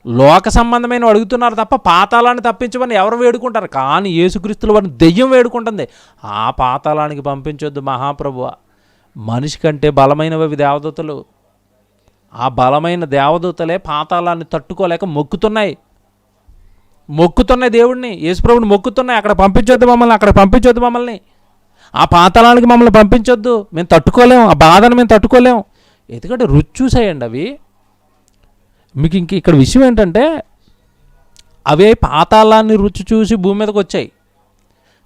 లోక సంబంధమైన అడుగుతున్నారు తప్ప పాతాళాన్ని తప్పించమని ఎవరు వేడుకుంటారు? కానీ యేసుక్రీస్తుల వారిని దెయ్యం వేడుకుంటుంది. ఆ పాతాళానికి పంపించొద్దు మహాప్రభువా. మనిషి కంటే బలమైనవి దేవదూతలు. ఆ బలమైన దేవదూతలే పాతాళాన్ని తట్టుకోలేక మొక్కుతున్నాయి దేవుడిని, యేసుప్రభుని మొక్కుతున్నాయి. అక్కడ పంపించొద్దు మమ్మల్ని, ఆ పాతాళానికి మమ్మల్ని పంపించొద్దు, మేము తట్టుకోలేము, ఆ బాధను మేము తట్టుకోలేము. ఎందుకంటే రుచి చూసేయండి అవి. మీకు ఇక్కడ విషయం ఏంటంటే, అవే పాతాళాన్ని రుచి చూసి భూమి మీదకి వచ్చాయి.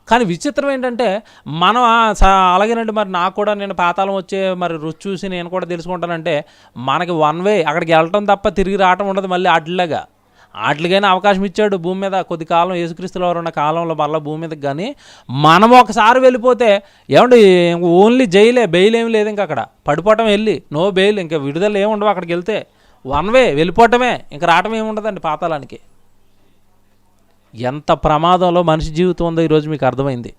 కానీ విచిత్రం ఏంటంటే, మనం అలాగేనండి మరి నాకు కూడా నేను పాతాళం వచ్చే మరి రుచి చూసి నేను కూడా తెలుసుకుంటానంటే, మనకి వన్ వే అక్కడికి వెళ్ళటం తప్ప తిరిగి రావటం ఉండదు. మళ్ళీ ఆటలుగైనా అవకాశం ఇచ్చాడు భూమి మీద కొద్ది కాలం, యేసుక్రీస్తుల వారు ఉన్న కాలంలో మళ్ళీ భూమి మీదకి. కానీ మనం ఒకసారి వెళ్ళిపోతే ఏమండి ఓన్లీ జైలే, బెయిల్ ఏమి లేదు. ఇంకా అక్కడ పడిపోవటం, వెళ్ళి నో బెయిల్, ఇంకా విడుదల ఏమి ఉండవు. అక్కడికి వెళ్తే వన్ వే వెళ్ళిపోవటమే, ఇంకా రావటం ఏమి ఉండదండి పాతాళానికి. ఎంత ప్రమాదంలో మనిషి జీవితం ఉందో ఈరోజు మీకు అర్థమైంది.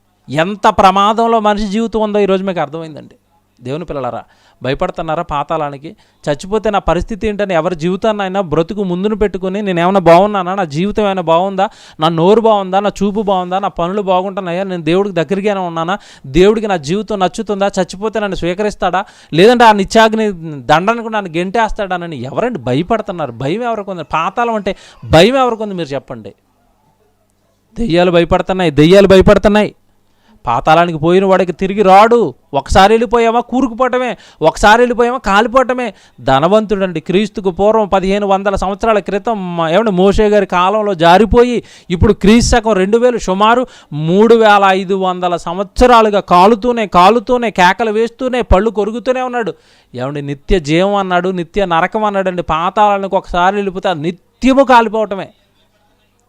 అర్థమైందండి. దేవుని పిల్లలారా, భయపడుతున్నారా పాతాళానికి? చచ్చిపోతే నా పరిస్థితి ఏంటని ఎవరి జీవితాన్ని అయినా బ్రతుకు ముందును పెట్టుకుని నేను ఏమైనా బాగున్నానా, నా జీవితం ఏమైనా బాగుందా, నా నోరు బాగుందా, నా చూపు బాగుందా, నా పనులు బాగుంటున్నాయా, నేను దేవుడికి దగ్గరగానే ఉన్నానా, దేవుడికి నా జీవితం నచ్చుతుందా, చచ్చిపోతే నన్ను స్వీకరిస్తాడా, లేదంటే ఆ నిత్యాగ్ని దండనకు నన్ను గెంటేస్తాడానని ఎవరండి భయపడుతున్నారు? భయం ఎవరికి ఉంది? పాతాళం అంటే భయం ఎవరికి ఉంది మీరు చెప్పండి? దెయ్యాలు భయపడుతున్నాయి. పాతాళానికి పోయిన వాడికి తిరిగి రాడు. ఒకసారి వెళ్ళిపోయామా కూరుకుపోవటమే, ఒకసారి వెళ్ళిపోయామా కాలిపోవటమే. ధనవంతుడండి, క్రీస్తుకు పూర్వం 1500 సంవత్సరాల క్రితం ఏమంటే మోషే గారి కాలంలో జారిపోయి ఇప్పుడు క్రీస్తు శకం 2000 సుమారు 3500 సంవత్సరాలుగా కాలుతూనే కేకలు వేస్తూనే పళ్ళు కొరుకుతూనే ఉన్నాడు. ఏమంటే నిత్య జీవం అన్నాడు, నిత్య నరకం అన్నాడండి. పాతాళానికి ఒకసారి వెళ్ళిపోతే నిత్యము కాలిపోవటమే.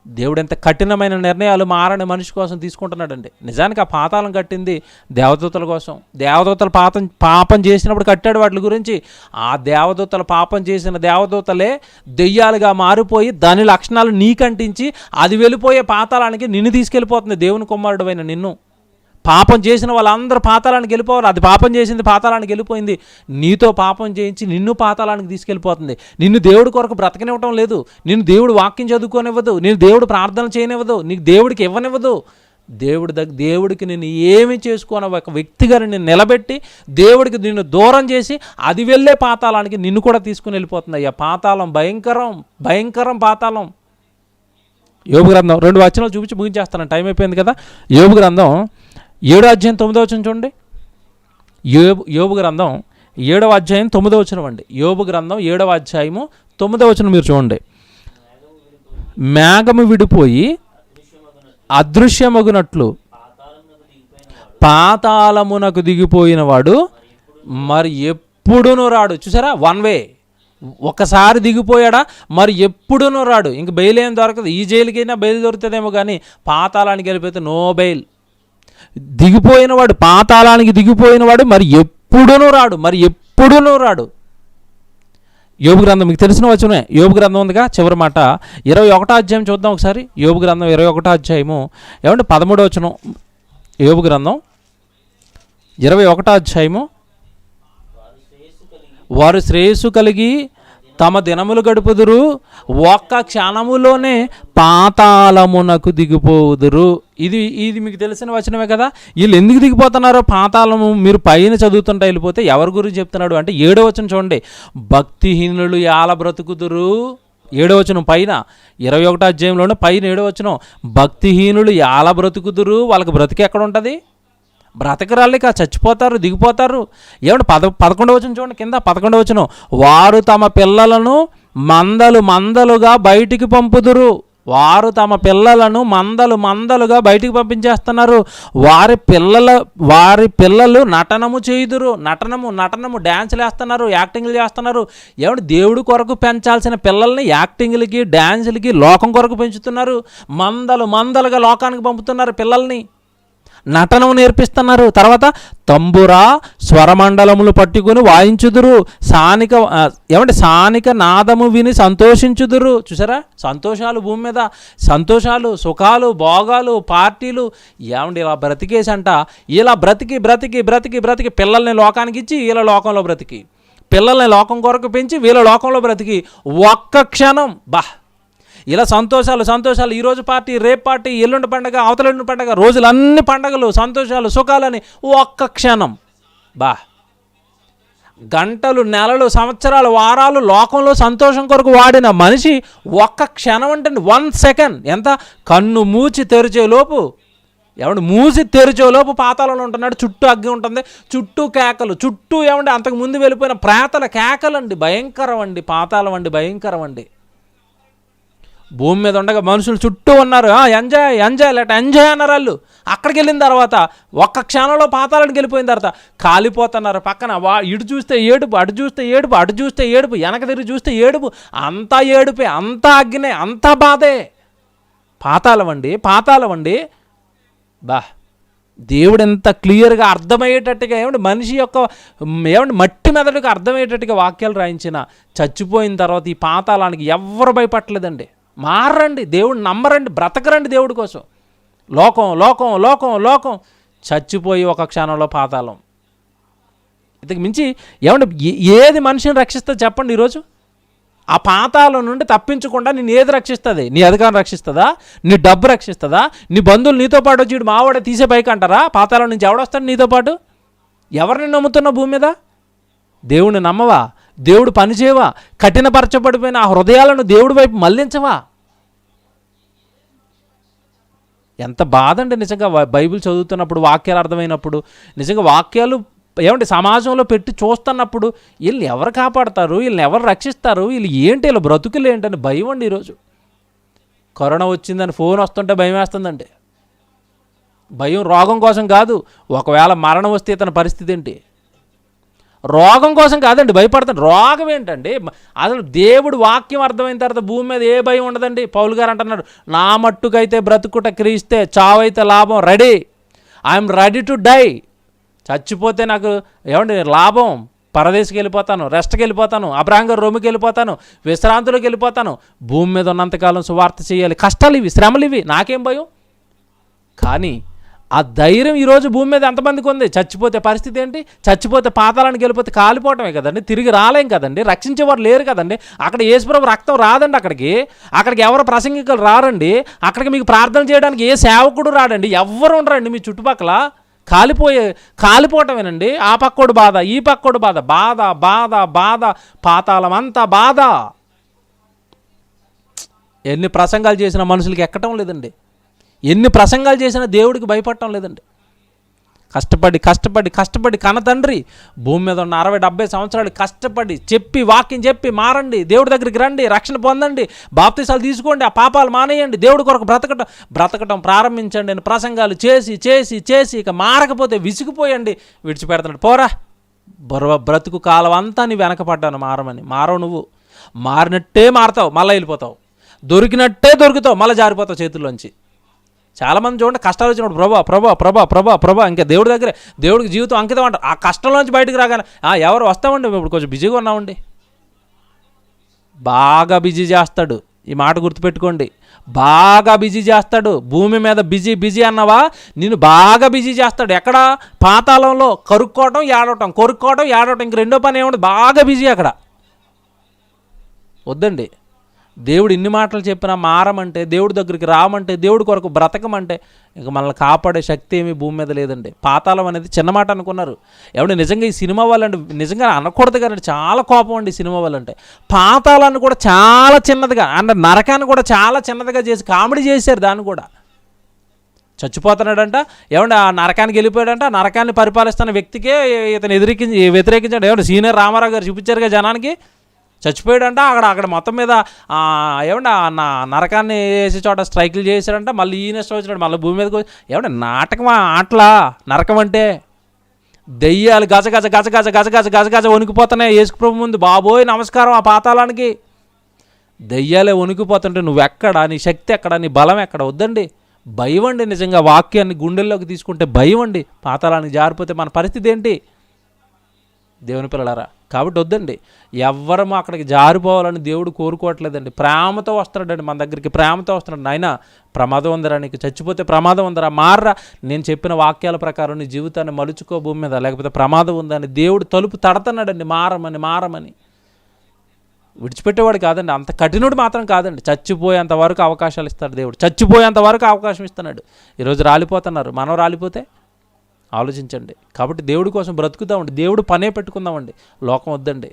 దేవుడు ఎంత కఠినమైన నిర్ణయాలు మారని మనిషి కోసం తీసుకుంటున్నాడండి. నిజానికి ఆ పాతాళం కట్టింది దేవదూతల కోసం. దేవదూతలు పాపం చేసినప్పుడు కట్టాడు వాటి గురించి. ఆ దేవదూతలు పాపం చేసిన దేవదూతలే దెయ్యాలుగా మారిపోయి దాని లక్షణాలు నీకంటించి అది వెళ్ళిపోయే పాతాళానికి నిన్ను తీసుకెళ్ళిపోతుంది. దేవుని కుమారుడు నిన్ను పాపం చేసిన వాళ్ళందరూ పాతాళానికి వెళ్ళిపోవాలి. అది పాపం చేసింది పాతాళానికి వెళ్ళిపోయింది. నీతో పాపం చేయించి నిన్ను పాతాళానికి తీసుకెళ్ళిపోతుంది. నిన్ను దేవుడి కొరకు బ్రతకనివ్వటం లేదు. నిన్ను దేవుడు వాక్యం చదువుకోనివ్వదు. నేను దేవుడు ప్రార్థన చేయనివ్వదు. నీకు దేవుడికి ఇవ్వనివ్వదు. దేవుడికి నేను ఏమి చేసుకోని ఒక వ్యక్తిగా నిన్ను నిలబెట్టి దేవుడికి నిన్ను దూరం చేసి అది వెళ్ళే పాతాళానికి నిన్ను కూడా తీసుకుని వెళ్ళిపోతుంది. అయ్యా పాతాళం భయంకరం పాతాళం. యోబు గ్రంథం 2 వచనాలు చూపించి ముగించేస్తాను, టైం అయిపోయింది కదా. యోబు గ్రంథం 7వ అధ్యాయం 9వ వచనం చూడండి. యోబు గ్రంథం 7వ అధ్యాయం 9వ వచనం అండి. యోబు గ్రంథం 7వ అధ్యాయము 9వ వచనం మీరు చూడండి. మేఘము విడిపోయి అదృశ్యమగునట్లు పాతాళమునకు దిగిపోయిన వాడు మరి ఎప్పుడునూ రాడు. చూసారా, వన్ వే. ఒకసారి దిగిపోయాడా మరి ఎప్పుడునూ రాడు. ఇంక బెయిల్ ఏం దొరకదు. ఈ జైలుకైనా బెయిల్ దొరుకుతుందేమో కానీ పాతాళానికి వెళ్ళిపోతే నో బెయిల్. దిగిపోయినవాడు, పాతాళానికి దిగిపోయినవాడు మరి ఎప్పుడునూ రాడు. యోబు గ్రంథం మీకు తెలిసిన వచనమే. యోబు గ్రంథం ఉందిగా, చివరి మాట 21వ అధ్యాయం చూద్దాం ఒకసారి. యోబు గ్రంథం 21వ అధ్యాయము ఏమంటే 13వ వచనం. యోబు గ్రంథం 21వ అధ్యాయము. వారు శ్రేయస్సు కలిగి తమ దినములు గడుపుదురు, ఒక్క క్షణములోనే పాతాళమునకు దిగిపోదురు. ఇది మీకు తెలిసిన వచనమే కదా. వీళ్ళు ఎందుకు దిగిపోతున్నారో పాతాళము మీరు పైన చదువుతుంటే వెళ్ళిపోతే ఎవరి గురించి చెప్తున్నాడు అంటే 7వ వచనం చూడండి. భక్తిహీనులు యాల బ్రతుకుదురు. 7వ వచనం పైన 21వ అధ్యాయంలోనే పైన 7వ వచనం. భక్తిహీనులు యాల బ్రతుకుదురు. వాళ్ళకి బ్రతికి ఎక్కడ ఉంటుంది? బ్రతకరాలిక చచ్చిపోతారు, దిగిపోతారు. ఏమంటే 11వ వచనం చూడండి కింద. 11వ వచనం. వారు తమ పిల్లలను మందలుగా బయటికి పంపుదురు. వారు తమ పిల్లలను మందలుగా బయటికి పంపించేస్తున్నారు. వారి పిల్లలు నటనము చేయుదురు. నటనము డ్యాన్సులు వేస్తున్నారు, యాక్టింగ్లు చేస్తున్నారు. ఏమంటే దేవుడి కొరకు పెంచాల్సిన పిల్లల్ని యాక్టింగ్లకి, డ్యాన్సులకి, లోకం కొరకు పెంచుతున్నారు. మందలుగా లోకానికి పంపుతున్నారు పిల్లల్ని. నటనము నేర్పిస్తున్నారు. తర్వాత తంబురా స్వరమండలములు పట్టుకుని వాయించుదురు. సానిక నాదము విని సంతోషించుదురు. చూసారా, సంతోషాలు భూమి మీద, సంతోషాలు, సుఖాలు, భోగాలు, పార్టీలు. ఏమండి ఇలా బ్రతికేసంట. ఇలా బ్రతికి పిల్లల్ని లోకానికి ఇచ్చి వీళ్ళ లోకంలో బ్రతికి, పిల్లల్ని లోకం కొరకు పెంచి వీళ్ళ లోకంలో బ్రతికి ఒక్క క్షణం ఇలా సంతోషాలు సంతోషాలు, ఈరోజు పార్టీ, రేపు పార్టీ, ఎల్లుండి పండగ, అవతలెల్లుండి పండగ, రోజులన్నీ పండగలు, సంతోషాలు, సుఖాలని ఒక్క క్షణం. గంటలు, నెలలు, సంవత్సరాలు, వారాలు లోకంలో సంతోషం కొరకు వాడిన మనిషి ఒక్క క్షణం అంటే 1 సెకండ్, ఎంత కన్ను మూసి తెరిచేలోపు, మూసి తెరిచేలోపు పాతాళంలో ఉంటున్నాడు. చుట్టూ అగ్గి ఉంటుంది, చుట్టూ కేకలు, చుట్టూ అంతకు ముందు వెళ్ళిపోయిన ప్రేతల కేకలండి, భయంకరం అండి. పాతాళం అండి, భయంకరం అండి. భూమి మీద ఉండగా మనుషులు చుట్టూ ఉన్నారు, ఎంజాయ్ ఎంజాయ్ లెట్ ఎంజాయ్ అన్నారు వాళ్ళు. అక్కడికి వెళ్ళిన తర్వాత ఒక్క క్షణంలో పాతాళానికి వెళ్ళిపోయిన తర్వాత కాలిపోతున్నారు. పక్కన ఇటు చూస్తే ఏడుపు, అటు చూస్తే ఏడుపు, అటు చూస్తే ఏడుపు, వెనక తిరిగి చూస్తే ఏడుపు, అంతా ఏడుపే, అంతా అగ్గినే, అంతా బాధే. పాతాళం అండి, పాతాళం అండి. దేవుడు ఎంత క్లియర్గా అర్థమయ్యేటట్టుగా మనిషి యొక్క మట్టి మెదడుకు అర్థమయ్యేటట్టుగా వాక్యాలు రాయించిన, చచ్చిపోయిన తర్వాత ఈ పాతాళానికి ఎవ్వరు భయపడలేదండి. మారండి, దేవుడిని నమ్మరండి, బ్రతకరండి దేవుడి కోసం. లోకం లోకం లోకం లోకం, చచ్చిపోయి ఒక క్షణంలో పాతాళం. ఇంతకు మించి ఏది మనిషిని రక్షిస్తుంది చెప్పండి ఈరోజు? ఆ పాతాళం నుండి తప్పించకుండా నేను ఏది రక్షిస్తుంది? నీ అధికారం రక్షిస్తుందా? నీ డబ్బు రక్షిస్తుందా? నీ బంధువులు నీతో పాటు వచ్చి మావాడే తీసే పైకి అంటారా? పాతాళం నుంచి ఎవడొస్తాడు నీతో పాటు? ఎవరిని నమ్ముతున్నావు భూమి మీద? దేవుడిని నమ్మవా? దేవుడు పనిచేయవా? కఠినపరచబడిపోయిన ఆ హృదయాలను దేవుడి వైపు మళ్లించవా? ఎంత బాధ అండి నిజంగా. బైబిల్ చదువుతున్నప్పుడు, వాక్యాలు అర్థమైనప్పుడు, నిజంగా వాక్యాలు సమాజంలో పెట్టి చూస్తున్నప్పుడు వీళ్ళని ఎవరు కాపాడతారు, వీళ్ళని ఎవరు రక్షిస్తారు, వీళ్ళు ఏంటి, వీళ్ళ బ్రతుకులు ఏంటని భయం అండి. ఈరోజు కరోనా వచ్చిందని ఫోన్ వస్తుంటే భయం వేస్తుందండి. భయం రోగం కోసం కాదు, ఒకవేళ మరణం వస్తే ఇతని పరిస్థితి ఏంటి? రోగం కోసం కాదండి భయపడతాడు. రోగం ఏంటండి? అసలు దేవుడు వాక్యం అర్థమైన తర్వాత భూమి మీద ఏ భయం ఉండదండి. పౌలు గారు అంటున్నాడు, నా మట్టుకైతే బ్రతుకుట క్రీస్తే, చావైతే లాభం, ready, I'm ready to die. చచ్చిపోతే నాకు లాభం, పరదేశికి వెళ్ళిపోతాను, రెస్ట్కి వెళ్ళిపోతాను, అబ్రాహం రోమికి వెళ్ళిపోతాను, విశ్రాంతిలోకి వెళ్ళిపోతాను. భూమి మీద ఉన్నంతకాలం సువార్త చేయాలి. కష్టాలు ఇవి, శ్రమలు ఇవి, నాకేం భయం? కానీ ఆ ధైర్యం ఈరోజు భూమి మీద ఎంతమందికి ఉంది? చచ్చిపోతే పరిస్థితి ఏంటి? చచ్చిపోతే పాతాళానికి వెళ్ళిపోతే కాలిపోవటమే కదండి, తిరిగి రాలేం కదండి, రక్షించేవారు లేరు కదండి. అక్కడ యేసుప్రభు రక్తం రాదండి, అక్కడికి ఎవరు ప్రసంగికులు రారండి, అక్కడికి మీకు ప్రార్థన చేయడానికి ఏ సేవకుడు రాడండి, ఎవ్వరు ఉండరండి మీ చుట్టుపక్కల. కాలిపోవటమేనండి. ఆ పక్కోడు బాధ, ఈ పక్కోడు బాధ, బాధ బాధ బాధ, పాతాళం అంతా బాధ. ఎన్ని ప్రసంగాలు చేసినా మనుషులకి ఎక్కటం లేదండి, ఎన్ని ప్రసంగాలు చేసినా దేవుడికి భయపడటం లేదండి. కష్టపడి కష్టపడి కష్టపడి కన్న తండ్రి భూమి మీద ఉన్న 60-70 సంవత్సరాలు కష్టపడి చెప్పి, వాక్యం చెప్పి, మారండి, దేవుడి దగ్గరికి రండి, రక్షణ పొందండి, బాప్తిసాలు తీసుకోండి, ఆ పాపాలు మానేయండి, దేవుడి కొరకు బ్రతకటం ప్రారంభించండి అని ప్రసంగాలు చేసి చేసి చేసి ఇక మారకపోతే విసిగిపోయండి, విడిచిపెడతాడు. పోరా, బ్రతుకు కాలం అంతా నీ వెనకపడ్డాను మారమని. మారవు, నువ్వు మారినట్టే మారతావు, మళ్ళీ వెళ్ళిపోతావు, దొరికినట్టే దొరుకుతావు, మళ్ళీ జారిపోతావు చేతుల్లోంచి. చాలామంది చూడండి, కష్టాలు వచ్చినప్పుడు ప్రభా ప్రభా ప్రభా ప్రభా ప్రభా, ఇంకా దేవుడి దగ్గరే, దేవుడికి జీవితం అంకితం అంటారు. ఆ కష్టంలోంచి బయటకు రాగానే ఎవరు వస్తామండి, ఇప్పుడు కొంచెం బిజీగా ఉన్నామండి. బాగా బిజీ చేస్తాడు, ఈ మాట గుర్తుపెట్టుకోండి, బాగా బిజీ చేస్తాడు. భూమి మీద బిజీ బిజీ అన్నవా, నిన్ను బాగా బిజీ చేస్తాడు. ఎక్కడ? పాతాళంలో కొరుక్కోవటం ఏడవటం, ఇంక రెండో పని ఏముంది? బాగా బిజీ అక్కడ. వద్దండి. దేవుడు ఇన్ని మాటలు చెప్పినా మారమంటే, దేవుడి దగ్గరికి రామంటే, దేవుడి కొరకు బ్రతకమంటే ఇక మనల్ని కాపాడే శక్తి ఏమీ భూమి మీద లేదండి. పాతాళం అనేది చిన్న మాట అనుకున్నారు. నిజంగా ఈ సినిమా వాళ్ళంటే నిజంగా అనకూడదు కానీ చాలా కోపం అండి సినిమా వాళ్ళంటే. పాతాళాన్ని కూడా చాలా చిన్నదిగా, అంటే నరకాన్ని కూడా చాలా చిన్నదిగా చేసి కామెడీ చేశారు. దాన్ని కూడా చచ్చిపోతున్నాడంట, ఆ నరకానికి వెళ్ళిపోయాడంట, నరకాన్ని పరిపాలిస్తున్న వ్యక్తికే ఇతను వ్యతిరేకించాడు. సీనియర్ రామారావు గారు చూపించారుగా జనానికి. చచ్చిపోయాడంట, అక్కడ మొత్తం మీద నరకాన్ని వేసే చోట స్ట్రైకులు చేశాడంట. మళ్ళీ ఈయన వచ్చినాడు, మళ్ళీ భూమి మీదకి నాటకమా, ఆటలా? నరకం అంటే దెయ్యాలు గజ గజ గజ గజ గజ గజ గజ గజ వణికిపోతున్నాయి యేసుప్రభు ముందు. బాబోయ్ నమస్కారం ఆ పాతాళానికి. దెయ్యాలే వణికిపోతుంటే నువ్వెక్కడ, నీ శక్తి ఎక్కడ, నీ బలం ఎక్కడ? వద్దండి, భయం అండి. నిజంగా వాక్యాన్ని గుండెల్లోకి తీసుకుంటే భయం అండి. పాతాళానికి జారిపోతే మన పరిస్థితి ఏంటి దేవుని పిల్లలారా? కాబట్టి వద్దండి, ఎవ్వరము అక్కడికి జారిపోవాలని దేవుడు కోరుకోవట్లేదండి. ప్రేమతో వస్తున్నాడండి మన దగ్గరికి, ప్రేమతో వస్తున్నాడు. నాయన ప్రమాదం ఉందరా, నీకు చచ్చిపోతే ప్రమాదం ఉందరా, మారరా, నేను చెప్పిన వాక్యాల ప్రకారం నీ జీవితాన్ని మలుచుకో భూమి మీద, లేకపోతే ప్రమాదం ఉందని దేవుడు తలుపు తడుతున్నాడండి, మారమని. విడిచిపెట్టేవాడు కాదండి, అంత కఠినుడు మాత్రం కాదండి. చచ్చిపోయేంత వరకు అవకాశాలు ఇస్తాడు దేవుడు, చచ్చిపోయేంత వరకు అవకాశం ఇస్తున్నాడు. ఈరోజు రాలిపోతున్నారు, మనం రాలిపోతే ఆలోచించండి. కాబట్టి దేవుడి కోసం బ్రతుకుతామండి, దేవుడు పనే పెట్టుకుందామండి. లోకం వద్దండి,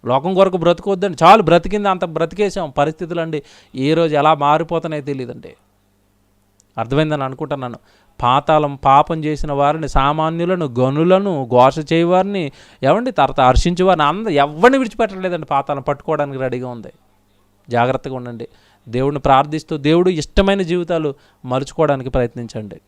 లోకం కొరకు బ్రతుకొద్దండి. చాలు, బ్రతికింది అంత బ్రతికేసాం. పరిస్థితులు అండి ఏ రోజు ఎలా మారిపోతానో తెలియదండి. అర్థమైందని అనుకుంటున్నాను. పాతాళం పాపం చేసిన వారిని, సామాన్యులను, గనులను, ఘోష చేయవారిని, ఎవండి తర్వాత హర్షించేవారిని ఎవరిని విడిచిపెట్టలేదండి. పాతాళం పట్టుకోవడానికి రెడీగా ఉంది. జాగ్రత్తగా ఉండండి. దేవుడిని ప్రార్థిస్తూ దేవుడు ఇష్టమైన జీవితాలు మలుచుకోవడానికి ప్రయత్నించండి.